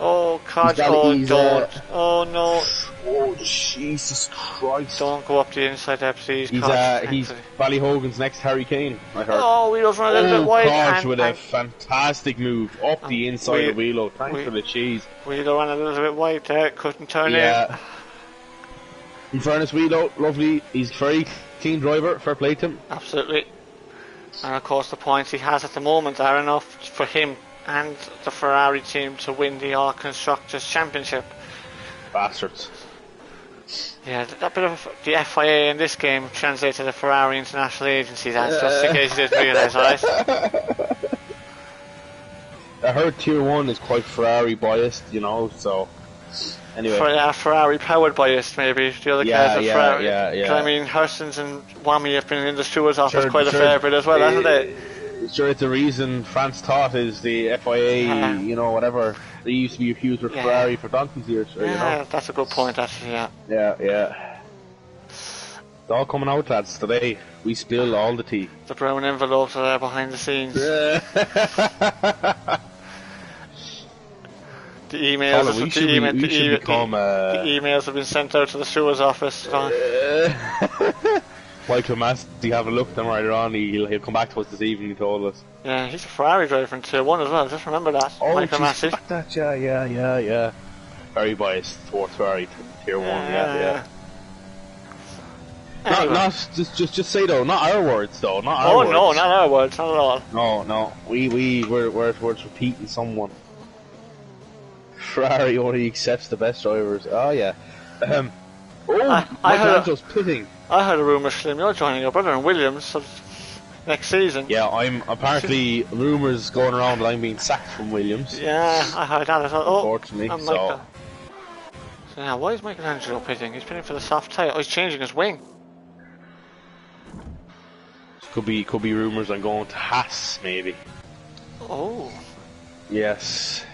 Oh, Kaj, don't. Oh, no. Oh, Jesus Christ. Don't go up the inside there, please, He's Kaj. Ballyhogan's next Harry Kane, I heard. Oh, Wheelo's run a little bit wide. Kaj with a fantastic move up the inside of Wheelo. Thanks for the cheese. Wheelo ran a little bit wide there, couldn't turn in. In fairness, Wheelo, lovely. He's a very keen driver, fair play to him. Absolutely. And of course the points he has at the moment are enough for him and the Ferrari team to win the All Constructors Championship. Bastards. Yeah, that bit of the FIA in this game translates to the Ferrari International Agency, that's just in case you didn't realise, alright? I heard Tier 1 is quite Ferrari biased, you know, so... Anyway. Ferrari powered biased, maybe. The other cars are Ferrari. Yeah. I mean, Hurston's and Wami have been in the steward's office quite a fair bit as well, hasn't they? Sure, it's the reason France taught is the FIA, you know, whatever. They used to be accused with Ferrari for donkey's years. Sure, you know? That's a good point, actually, yeah. Yeah. It's all coming out, lads, today. We spill all the tea. The brown envelopes are there behind the scenes. The emails, the emails have been sent out to the stewards office. Michael Massey, have a look at them right on. He'll come back to us this evening, he told us. Yeah, he's a Ferrari driver in Tier 1 as well, just remember that. Oh, Michael Massey. That, yeah. Very biased towards Ferrari Tier 1, yeah. Anyway. Not just say though, not our words though, not our words. No, not our words, not at all. No, we're repeating someone. Ferrari only accepts the best drivers. Oh yeah. Michelangelo's pitting. I heard a rumour, Slim, you're joining your brother in Williams next season. Yeah, I'm apparently rumours going around that I'm being sacked from Williams. Yeah, I heard that. Unfortunately, so yeah, why is Michelangelo pitting? He's pitting for the soft tyre. Oh, he's changing his wing. Could be rumours I'm going to Haas, maybe. Oh. Yes.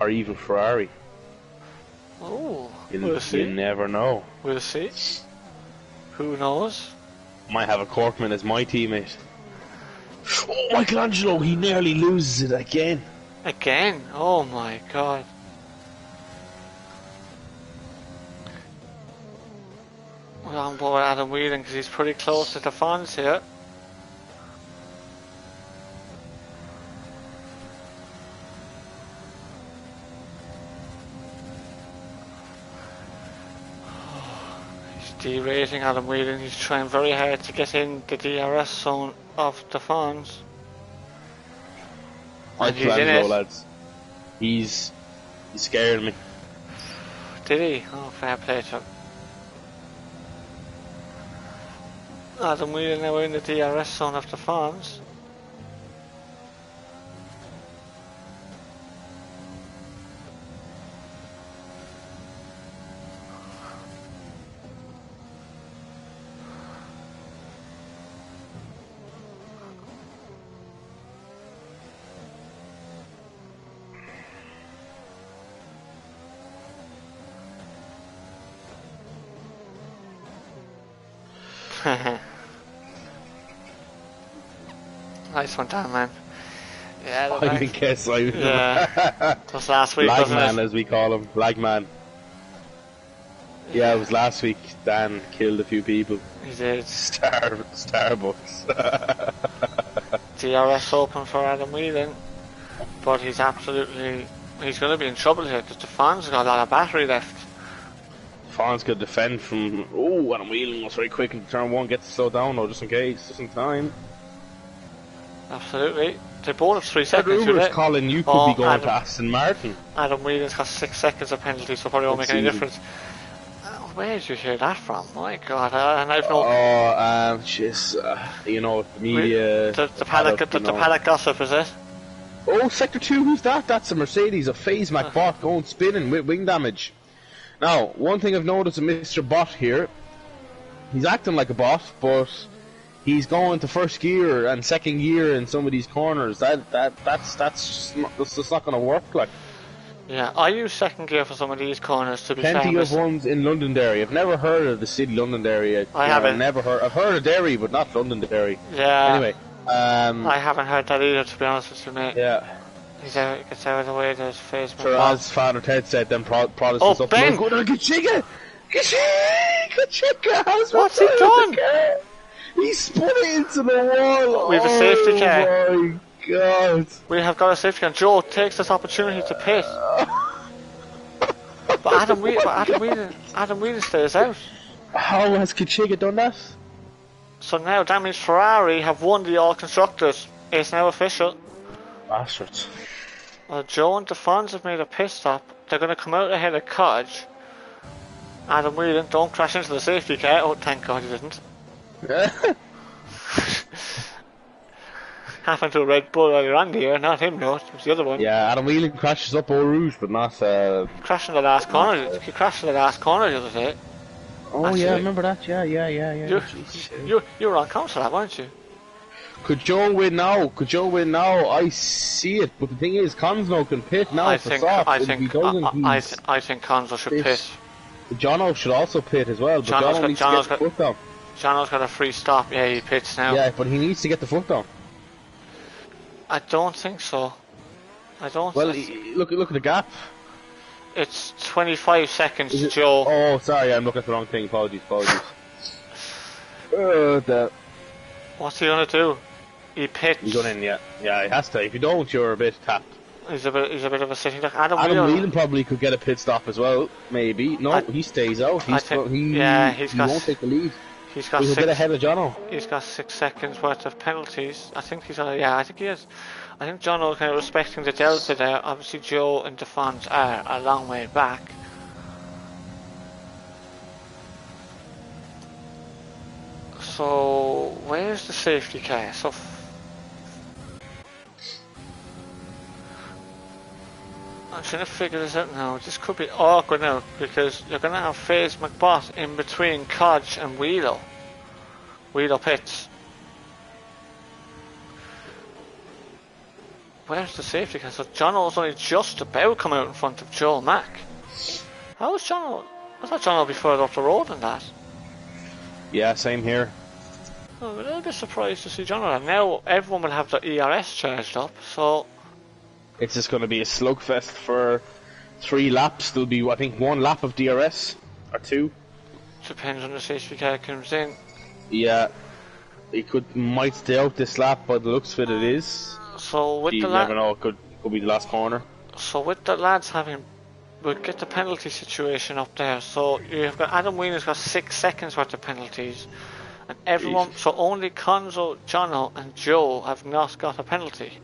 Or even Ferrari. Oh. We'll see. You never know. We'll see. Who knows? Might have a Corkman as my teammate. Oh, Michelangelo, he nearly loses it again. Again? Oh my god. Well, I'm bored with Adam Whelan because he's pretty close to the fans here. Derating Adam Whelan, he's trying very hard to get in the DRS zone of the fans. And he's in it. Lads. He scared me. Did he? Oh, fair play to him. Adam Whelan now in the DRS zone of the fans. Nice one, Dan, man. Yeah, I guess I was yeah. Just last week, Lag wasn't man, it? as we call him, lag man. Yeah, it was last week. Dan killed a few people. He did. Starbucks. DRS open for Adam Whelan, but he's going to be in trouble here because the fans got a lot of battery left. Fons could defend from. Oh, Adam Whelan was very quick in turn one. Gets to slow down though, just in case, just in time. Absolutely. They both have 3 seconds. Rumours, Colin, you could be going to Aston Martin. Adam Whelan's got 6 seconds of penalty, so probably won't make any difference. Where did you hear that from? My God, and I've no. Oh, you know, the media. The paddock gossip, is it? Oh, Sector 2, who's that? That's a Mercedes, a Phase Mac bot going spinning with wing damage. Now, one thing I've noticed with Mr. Bot here, he's acting like a bot, but he's going to first gear and second gear in some of these corners. That's just not going to work. Like, yeah, I use second gear for some of these corners to be plenty of ones in Londonderry. I've never heard of the city Londonderry. I haven't. I've heard of Derry, but not Londonderry. Yeah. Anyway, I haven't heard that either, to be honest with you, mate. Yeah. He gets out of the way. There's face. Sure, as Father Ted said, then Protestants up. Ben! Kachiga! What's he done? He spun it into the wall. We have a safety car. Oh my God! We have got a safety car. Joe takes this opportunity to pit. But Adam Whelan stays out. How has Kachiga done that? So now that means Ferrari have won the All Constructors. It's now official. Bastards. Well, Joe and DeFons have made a pit stop. They're going to come out ahead of Codge. Adam Whelan, don't crash into the safety car. Oh, thank God he didn't. Happened to a Red Bull earlier on here, not him, no, it was the other one. Yeah, Adam Whelan crashes up Eau Rouge, but not. Crashed in the last corner. He crashed in the last corner the other day. Oh, actually, yeah, I remember that. Yeah. You were on council, that, weren't you? Could Joe win now? I see it, but the thing is, Consno can pit now. I think Consno should pit. Jono should also pit as well, but Jono needs to get the foot down. Jono's got a free stop. Yeah, he pits now. Yeah, but he needs to get the foot down. I don't think so. Well, look at the gap. It's 25 seconds to Joe. Oh, sorry, I'm looking at the wrong thing. Apologies. What's he gonna do? He pits. He's going in, yeah. Yeah, he has to. If you don't, you're a bit tapped. He's a bit of a sitting duck. Adam Whelan probably could get a pit stop as well. Maybe. No, he stays out. He won't take the lead. He'll get ahead of Jono. He's got 6 seconds worth of penalties. I think he's on. Yeah, I think he is. I think Jono kind of respecting the delta there. Obviously, Joe and DeFons are a long way back. So where's the safety car? So I'm trying to figure this out now. This could be awkward now because you're going to have FaZe McBot in between Codge and Wheelo. Wheelo pits. Where's the safety car? So Jono's only just about come out in front of Joe Mack. How is Jono? I thought Jono would be further up the road than that. Yeah, same here. I'm a little bit surprised to see Jono. Now everyone will have their ERS charged up, so it's just going to be a slugfest for 3 laps. There'll be, I think, 1 lap of DRS or 2. Depends when the safety car comes in. Yeah, he might stay out this lap, but the looks of it is. So with you never know. It could be the last corner. So with the lads we'll get the penalty situation up there. So you've got Adam Whelan's got 6 seconds worth of penalties, and everyone. Jesus. So only Conzo, Jono, and Joe have not got a penalty.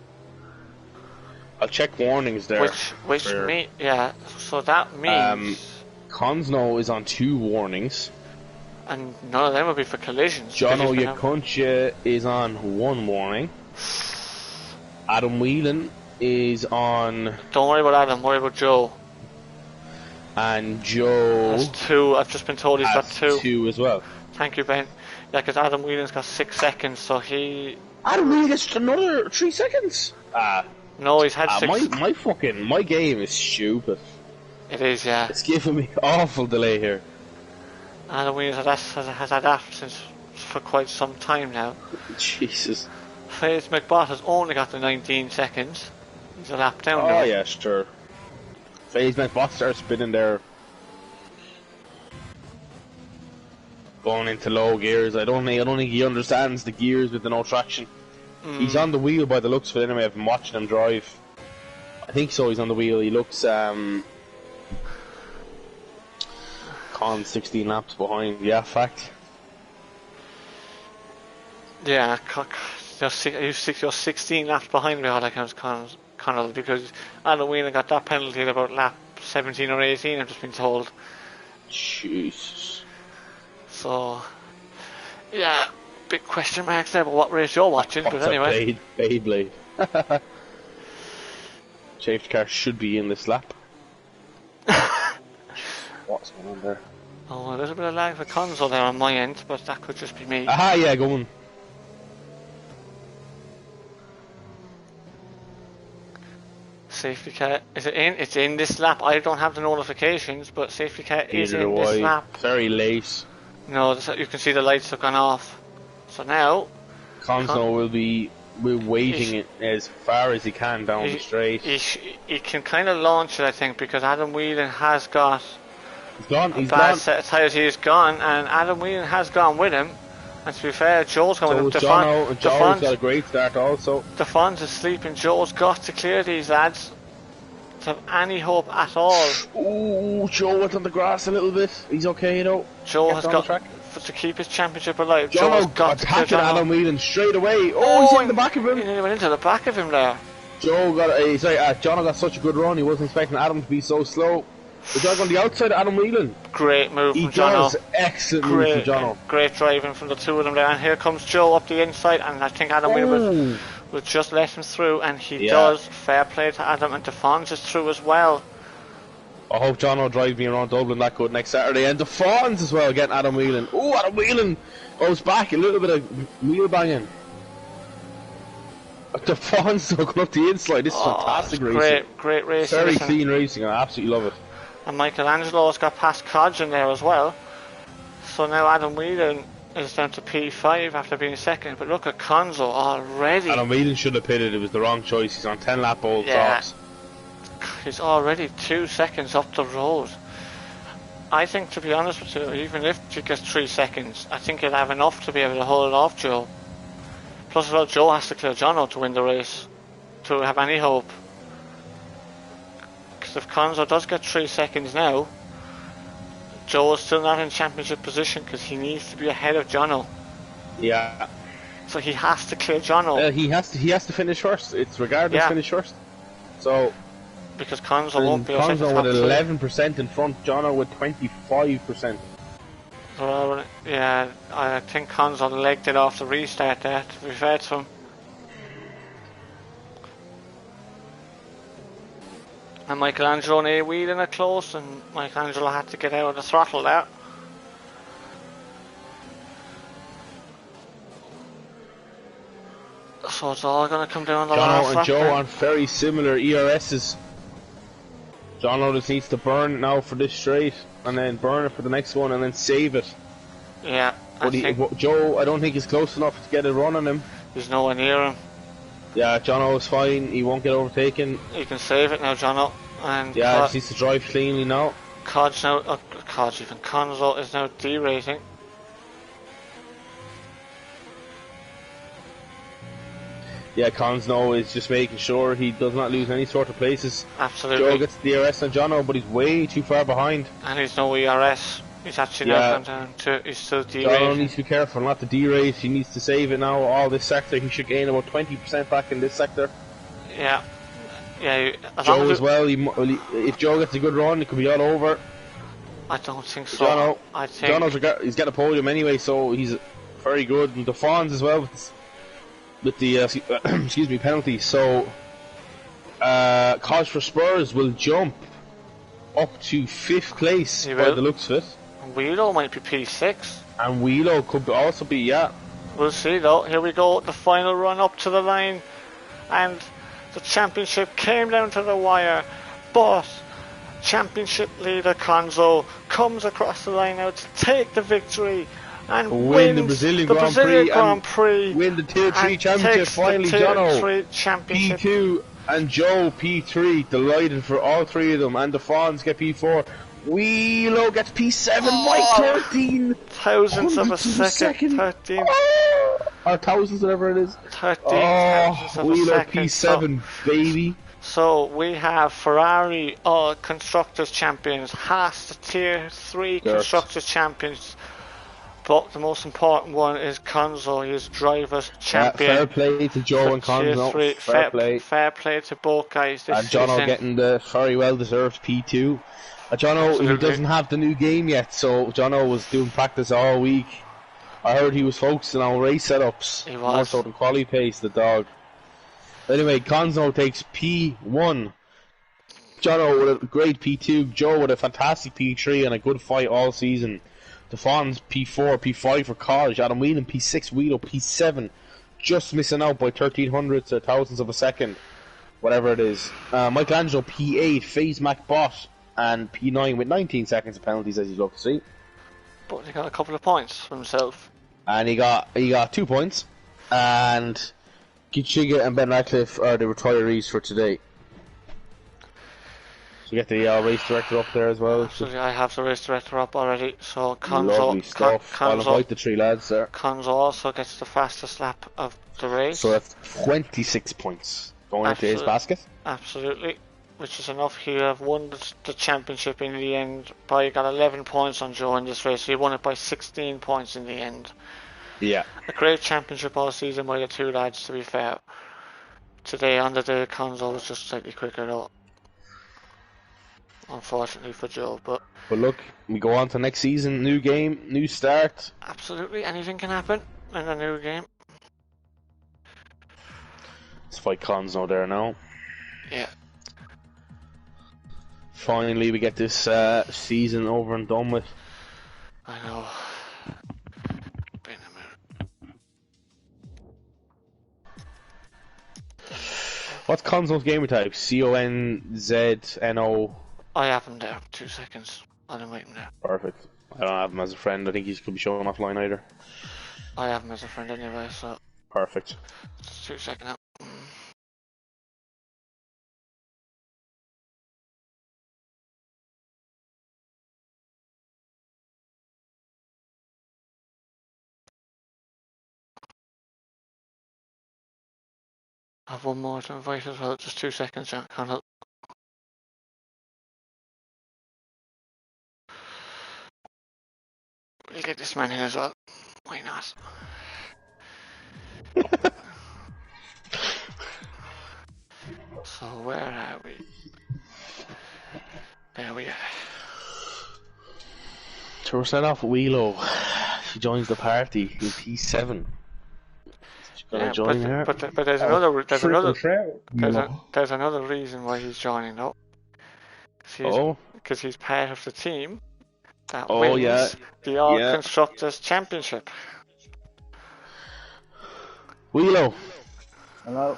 I'll check warnings there. Which yeah. So that means Consno is on 2 warnings, and none of them will be for collisions. Jono Yakuncha is on 1 warning. Adam Whelan is on. Don't worry about Adam. Worry about Joe. And Joe has 2. I've just been told he's got 2. 2 as well. Thank you, Ben. Yeah, because Adam Whelan's got 6 seconds, so he. Adam Whelan gets another 3 seconds. No, he's had 6. My game is stupid. It is, yeah. It's giving me awful delay here. Adam Whelan has had that since for quite some time now. Jesus. FaZe McBot has only got the 19 seconds. He's a lap down now. Oh yeah, sure. FaZe McBot starts spinning there. Going into low gears. I don't think he understands the gears with the no traction. He's on the wheel by the looks of it anyway. I've been watching him drive. I think so, he's on the wheel. He looks Con 16 laps behind. Yeah, fact. Yeah, you're 16 laps behind me, all I count, Connell, because Adam Whelan got that penalty at about lap 17 or 18, I've just been told. Jesus. So, yeah, big question marks there, but what race you're watching, but anyway. Beyblade. Safety car should be in this lap. What's going on there? Oh, there's a bit of lag for console there on my end, but that could just be me. Aha, yeah, go on. Safety car, is it in? It's in this lap. I don't have the notifications, but safety car is in this lap. Very late. No, you can see the lights have gone off. So now... Console will be waiting it as far as he can down the straight. He can kind of launch it, I think, because Adam Whelan has got... He's gone. Set of tyres. He is gone, and Adam Whelan has gone with him. And to be fair, Joe's going with him. Joe's got a great start also. Defon's asleep, and Joe's got to clear these lads to have any hope at all. Ooh, Joe went on the grass a little bit. He's okay though. Joe has got to keep his championship alive. Joe's got attacking Adam Whelan straight away. Oh, he's in the back of him. He went into the back of him there. Joe got John got such a good run. He wasn't expecting Adam to be so slow. The dog on the outside of Adam Whelan. Great move from Jono. He does excellent move from Jono. Great driving from the two of them there. And here comes Joe up the inside, and I think Adam Whelan will just let him through, and he does. Fair play to Adam, and Defon's is through as well. I hope Jono will drive me around Dublin that good next Saturday. And Defon's as well, getting Adam Whelan. Oh, Adam Whelan goes back, a little bit of wheel banging. Defon's going up the inside. This is fantastic racing. Great racing. Very clean racing. I absolutely love it. And Michelangelo's got past Codge in there as well. So now Adam Whelan is down to P5 after being second. But look at Conzo already. Adam Whelan should have pitted. It was the wrong choice. He's on 10 lap old tops. He's already 2 seconds up the road. I think, to be honest with you, even if he gets 3 seconds, I think he'll have enough to be able to hold off Joe. Plus as well, Joe has to clear Jono to win the race to have any hope. Because if Conzo does get 3 seconds now, Joe is still not in championship position because he needs to be ahead of Jono. Yeah. So he has to clear Jono. He has to finish first. It's regardless finish first. So because Conzo won't be Conzo with 11% in front, Jono with 25%. Well, yeah, I think Conzo legged it off the restart there, to be fair to him. And Michelangelo and A Whelan are close, and Michelangelo had to get out of the throttle there. So it's all going to come down the last Jono and Joe on very similar ERSs. Jono just needs to burn it now for this straight, and then burn it for the next one, and then save it. Yeah, Joe, I don't think he's close enough to get a run on him. He's nowhere near him. Yeah, Jono's fine. He won't get overtaken. He can save it now, Jono. And yeah, he just needs to drive cleanly now. Codge now, even Conzo is now derating. Yeah, Conzo is just making sure he does not lose any sort of places. Absolutely. Joe gets the DRS on Jono, but he's way too far behind. And he's no ERS. He's actually now gone down to, he's still derating. Jono needs to be careful not to derate. He needs to save it now, all this sector. He should gain about 20% back in this sector. Yeah. Yeah. Joe as well, if Joe gets a good run, it could be all over. I don't think so. Jono, I think he's got a podium anyway, so he's very good. And Defon's as well with the excuse me, penalty. So Cause for Spurs will jump up to 5th place by the looks of it. Wheelo might be P6. And Wheelo could also be, yeah. We'll see though. Here we go, the final run up to the line, and the championship came down to the wire, but championship leader Conzo comes across the line now to take the victory and win the wins Brazilian the Grand Brazilian Prix Grand and Prix win the Tier 3 and championship takes the finally, Tier Jono. 3 championship. P2 and Joe P3, delighted for all three of them, and the Fawns get P4. Wheelo gets P7 by 13 thousandths of a hundredths of second, 13 or thousands, whatever it is. 13 thousandths of a Wheelo second. P7, baby. So we have Ferrari Constructors Champions, Haas the Tier 3 Constructors Champions, but the most important one is Conzo, he is Drivers Champion. Fair play to Joe and Conzo, fair play. Fair play to both guys this And Jono season. getting the very well deserved P2. Jono, he doesn't have the new game yet, so Jono was doing practice all week. I heard he was focusing on race setups, He was. more so than quali pace, the dog. Anyway, Conzo takes P1. Jono with a great P2, Joe with a fantastic P3 and a good fight all season. The Fawns P4, P5 for college, Adam Whelan P6, Wheelo P7, just missing out by 1300ths or thousandths of a second, whatever it is. Michelangelo P8, FaZe MacBot, and P9 with 19 seconds of penalties, as you'd love to see. But he got a couple of points for himself. And he got 2 points. And Gichiga and Ben Radcliffe are the retirees for today. So you get the race director up there as well. Absolutely, I have the race director up already. So Lovely stuff. I'll invite the three lads there. Conzo also gets the fastest lap of the race. So that's 26 points going into his basket. Absolutely. Which is enough. He have won the championship in the end. He got 11 points on Joe in this race. So he won it by 16 points in the end. Yeah. A great championship all season by the two lads, to be fair. Today, on the day, Conzo was just slightly quicker though. Unfortunately for Joe, but look, we go on to next season, new game, new start. Absolutely, anything can happen in a new game. Let's fight Conzo there now. Yeah. Finally, we get this season over and done with. I know. Been a minute. What's Conzo's gamer type? CONZNO. I have him there. 2 seconds. I'll invite him there. Perfect. I don't have him as a friend. I think he could be showing offline either. I have him as a friend anyway, so. Perfect. Just 2 seconds out. I have one more to invite as well. Just 2 seconds, John. Can't help. We'll get this man in as well. Why not? So where are we? There we are. So we're set off with Wheelo. She joins the party in P7. Yeah, join her. but there's another there's another reason why he's joining though. Because he's part of the team that wins the All Constructors Championship. Wheelo. Hello.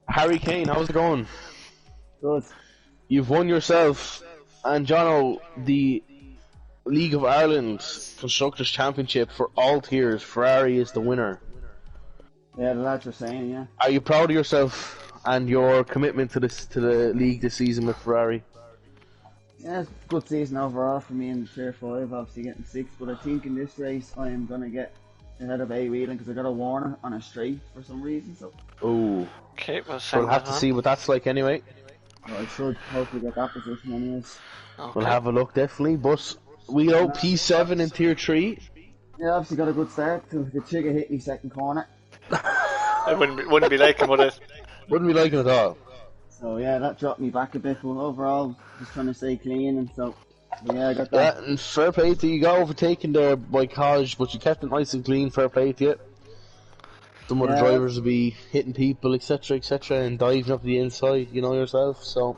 Harry Kane, how's it going? Good. You've won yourself and Jono the League of Ireland Constructors Championship for all tiers. Ferrari is the winner. Yeah, the lads are saying, yeah. Are you proud of yourself and your commitment to the league this season with Ferrari? Yeah, it's a good season overall for me in the Tier 5, obviously getting 6, but I think in this race I am going to get ahead of A Whelan because I got a Warner on a straight for some reason, so... Ooh. Okay, well, so we'll have to see what that's like anyway. Well, I should hopefully get that position anyways. Okay. We'll have a look definitely, but we owe P7 in Tier 3. Yeah, obviously got a good start till the Chigga hit me second corner. It wouldn't be like him, would it? Wouldn't be like it at all. So yeah, that dropped me back a bit, but overall, just trying to stay clean and so... Yeah, I got that. Yeah, and fair play to you. You got overtaken there by College, but you kept it nice and clean. Fair play to you. Some of the drivers will be hitting people, etc., and diving up the inside, you know yourself, so...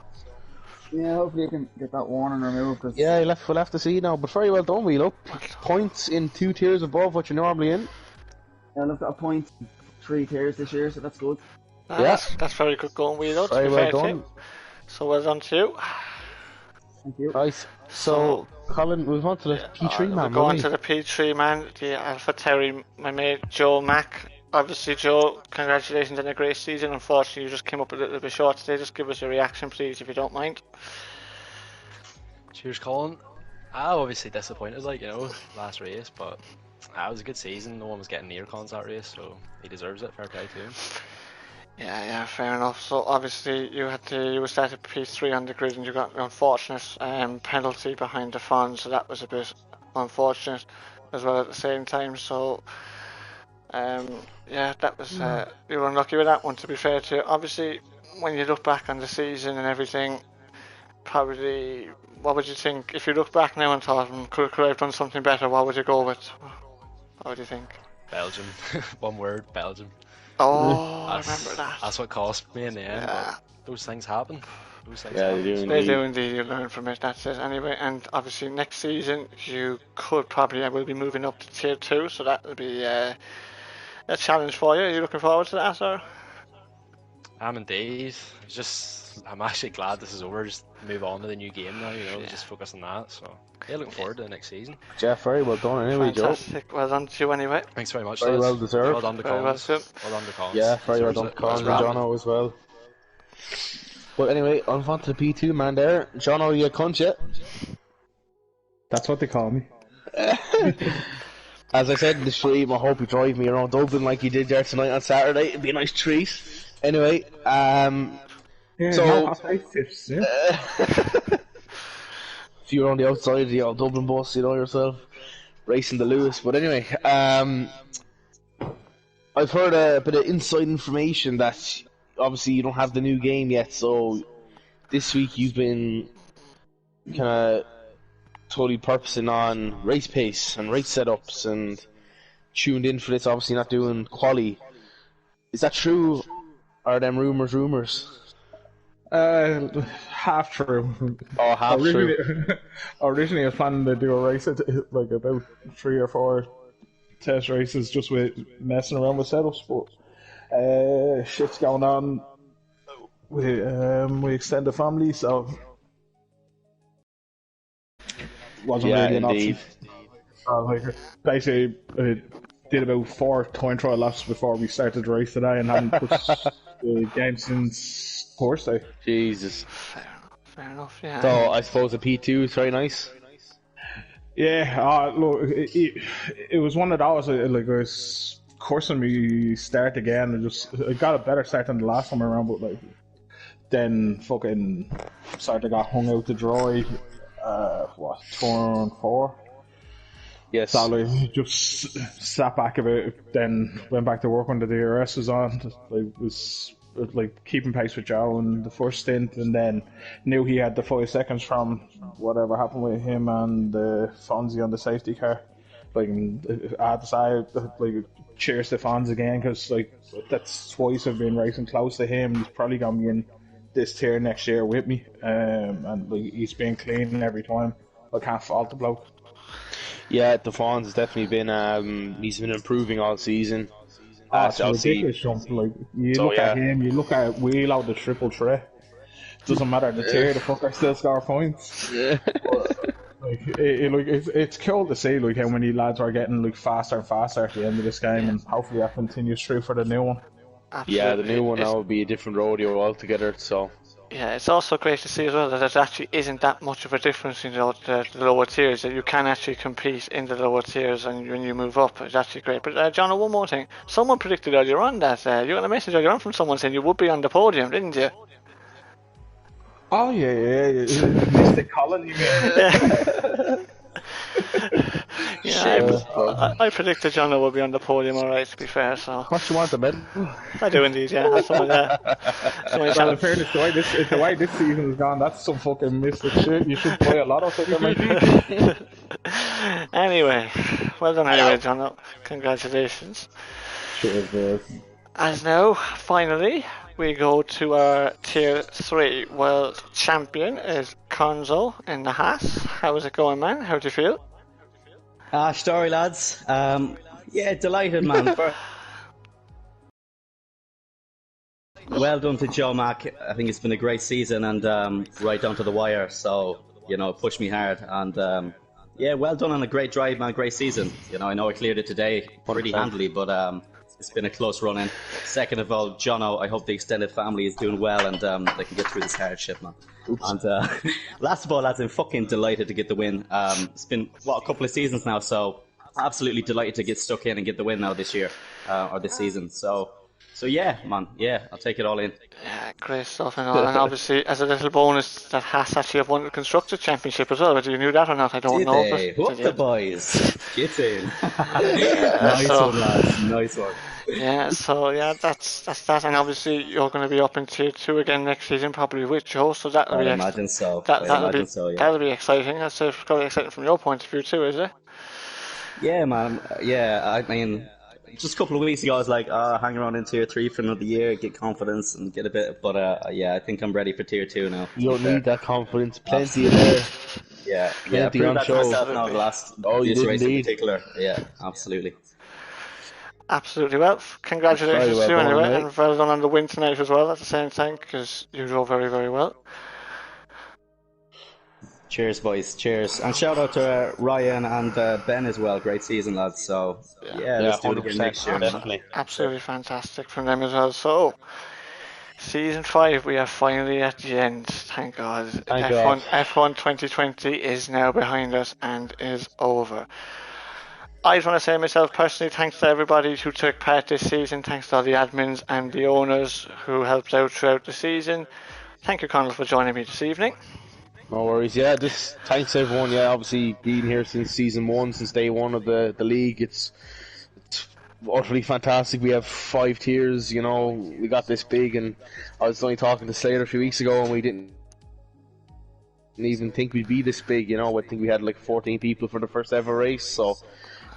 Yeah, hopefully you can get that warning removed. Cause yeah, we'll have to see now, but very well done, Wheelo. Points in 2 tiers above what you're normally in. Yeah, I've got a point 3 tiers this year, so that's good. That's very good going, Wheelo. Very well done. So well done to you. Thank you. Right. So, Colin, move on to the P3 We're man. going to the P3 man, the Alpha Terry, my mate Joe Mack. Obviously, Joe, congratulations on a great season. Unfortunately, you just came up a little bit short today. Just give us your reaction, please, if you don't mind. Cheers, Colin. I'm obviously disappointed, like, last race, but it was a good season. No one was getting near Colin's that race, so he deserves it. Fair play to him. Yeah, fair enough. So obviously you were started P3 on the grid and you got an unfortunate penalty behind the fun, so that was a bit unfortunate as well at the same time. So that was you were unlucky with that one, to be fair to you. Obviously, when you look back on the season and everything, probably what would you think if you look back now and thought, could I have done something better? What would you go with? What would you think? Belgium. One word, Belgium. Oh, I remember that. That's what cost me in the end, but those things happen. They do indeed. You learn from it. That's it. Anyway, and obviously next season you could probably will be moving up to tier 2, so that will be a challenge for you. Are you looking forward to that, sir? I'm indeed. I'm actually glad this is over. Just move on to the new game now. Just focus on that. So looking forward to the next season. Jeff, very well done anyway, Fantastic. Joe. Well done to you anyway. Thanks very much. Very lads. well deserved. Well done to Collins. Well done to Collins. Yeah, very well done to Collins and Jono as well. But anyway, on to the P2 man there. Jono, you cunt yet? That's what they call me. As I said in the stream, I hope you drive me around Dublin like you did there tonight on Saturday. It'd be a nice treat. Anyway, so if you're on the outside of the old Dublin bus, you know yourself, racing the Lewis. But anyway, I've heard a bit of inside information that obviously you don't have the new game yet. So this week you've been kind of totally purposing on race pace and race setups and tuned in for this. Obviously not doing quali. Is that true? Are them rumors? Half true. Oh, half true. Originally, I was planning to do a race at like about 3 or 4 test races just with messing around with setups, but shit's going on with extended family, so wasn't really an option. Basically, did about 4 time trial laps before we started the race today, and hadn't put the game since Thursday. Jesus. Fair enough, yeah. So I suppose the P2 is very nice. Yeah, look, it was one of those, like, I was cursing me start again, and I got a better start than the last time around, but like, then fucking started to got hung out to dry, turn 4? Yes. So like, just sat back a bit, then went back to work when the DRS was on. Was like keeping pace with Joe in the first stint, and then knew he had the 5 seconds from whatever happened with him and Fonzie on the safety car. Like, I had to say, like, cheers to Fonzie again, because like that's twice I've been racing close to him. He's probably gonna be in this tier next year with me, and like, he's been clean every time. I can't fault the bloke. Yeah, the Fawns has definitely been. He's been improving all season. It's ridiculous jump. Like, you look at him, you look at Wheelo, the triple threat. Doesn't matter the tier, the fucker still score points. Yeah. Like, it's cool to see like how many lads are getting like faster and faster at the end of this game, and hopefully that continues through for the new one. Absolutely. Yeah, the new one now will be a different rodeo altogether. So. Yeah, it's also great to see as well that there actually isn't that much of a difference in the lower tiers, that you can actually compete in the lower tiers and when you move up. It's actually great. But John, one more thing. Someone predicted earlier on that you got a message earlier on from someone saying you would be on the podium, didn't you? Oh, yeah. Mr. Colin, you mean? Yeah, I predicted John would be on the podium, alright, to be fair, so... What you want, the medal? I do indeed, yeah. That's some of that. Well, in fairness, the way this season has gone, that's some fucking mystic shit. You should play a lot of it, mate. Anyway, well done anyway, John. Congratulations. Cheers, boys. As now, finally, we go to our Tier 3 World Champion is Conzo in the Haas. How is it going, man? How do you feel? Story, lads. Yeah, delighted, man. Well done to Joe Mack. I think it's been a great season and right down to the wire. So pushed me hard. And yeah, well done on a great drive, man. Great season. I know I cleared it today pretty handily, but it's been a close run in. Second of all, Jono, I hope the extended family is doing well and they can get through this hardship, man. Oops. And last of all, lads, I'm fucking delighted to get the win. It's been, a couple of seasons now, so absolutely delighted to get stuck in and get the win now this year, or this season. So yeah, man, yeah, I'll take it all in. Yeah, great stuff and all. And obviously, as a little bonus, that Haas actually have won the Constructor Championship as well. Whether you knew that or not, I don't know. Whoop the boys. Get in. Nice one, lads. Nice one. Yeah, so yeah, that's that. And obviously, you're going to be up in Tier 2 again next season, probably with Joe. So that'll be imagine so. That'll be exciting. That's probably exciting from your point of view too, is it? Yeah, man. Yeah, I mean, just a couple of weeks ago, I was like, hang around in Tier 3 for another year, get confidence and get a bit. But yeah, I think I'm ready for Tier 2 now. You don't need that confidence. Plenty in there. Yeah, plenty on that show. Myself now, the last this race indeed. in particular. Yeah, absolutely. Absolutely. Well, congratulations Very to you well done, anyway, mate. and well done on the win tonight as well at the same time, because you drove very, very well. Cheers, boys. Cheers. And shout out to Ryan and Ben as well. Great season, lads. So, yeah, let's do it again 100%, next year. definitely. Absolutely fantastic from them as well. So, Season 5, we are finally at the end. Thank God. Thank God. F1 2020 is now behind us and is over. I just want to say myself personally, thanks to everybody who took part this season. Thanks to all the admins and the owners who helped out throughout the season. Thank you, Conal, for joining me this evening. No worries. Yeah, just thanks everyone. Yeah, obviously being here since season 1, since day 1 of the league. It's utterly fantastic. We have 5 tiers. We got this big, and I was only talking to Slater a few weeks ago, and we didn't even think we'd be this big. I think we had like 14 people for the first ever race. So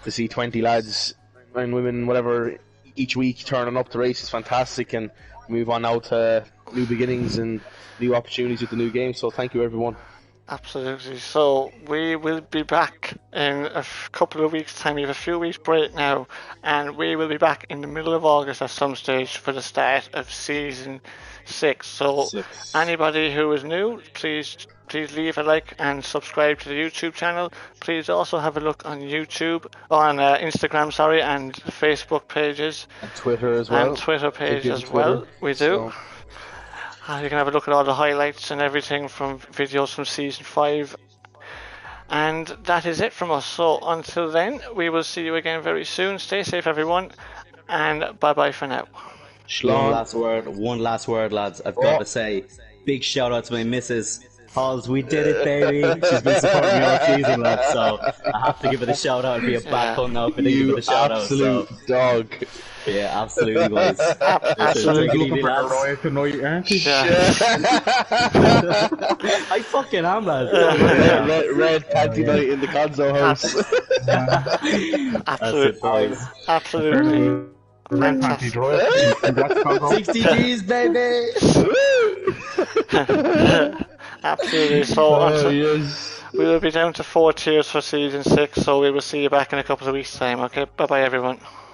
to see 20 lads and women, whatever, each week turning up to race is fantastic, and move on now to new beginnings and new opportunities with the new game. So thank you, everyone. Absolutely. So we will be back in a couple of weeks' time. We have a few weeks break now, and we will be back in the middle of August at some stage for the start of season 6. So anybody who is new, please leave a like and subscribe to the YouTube channel. Please also have a look on YouTube, on Instagram, and Facebook pages. And Twitter as well. And Twitter page as well. We do. So. You can have a look at all the highlights and everything from videos from Season 5. And that is it from us. So until then, we will see you again very soon. Stay safe, everyone. And bye-bye for now. One last word, lads. I've got to say, big shout out to my missus. Halls, we did it, baby. She's been supporting me all season, lads. So I have to give it a shout out and be a back on now for giving it a shout out. Absolute dog. Yeah, absolutely, boys. Absolutely. Looking for a riot tonight, aren't you? I fucking am, lads. Red panty night in the Gonzo house. Absolutely. Red panty riot. 60 G's, baby. Absolutely. So we will be down to 4 tiers for season 6. So we will see you back in a couple of weeks' time. Okay. Bye bye, everyone.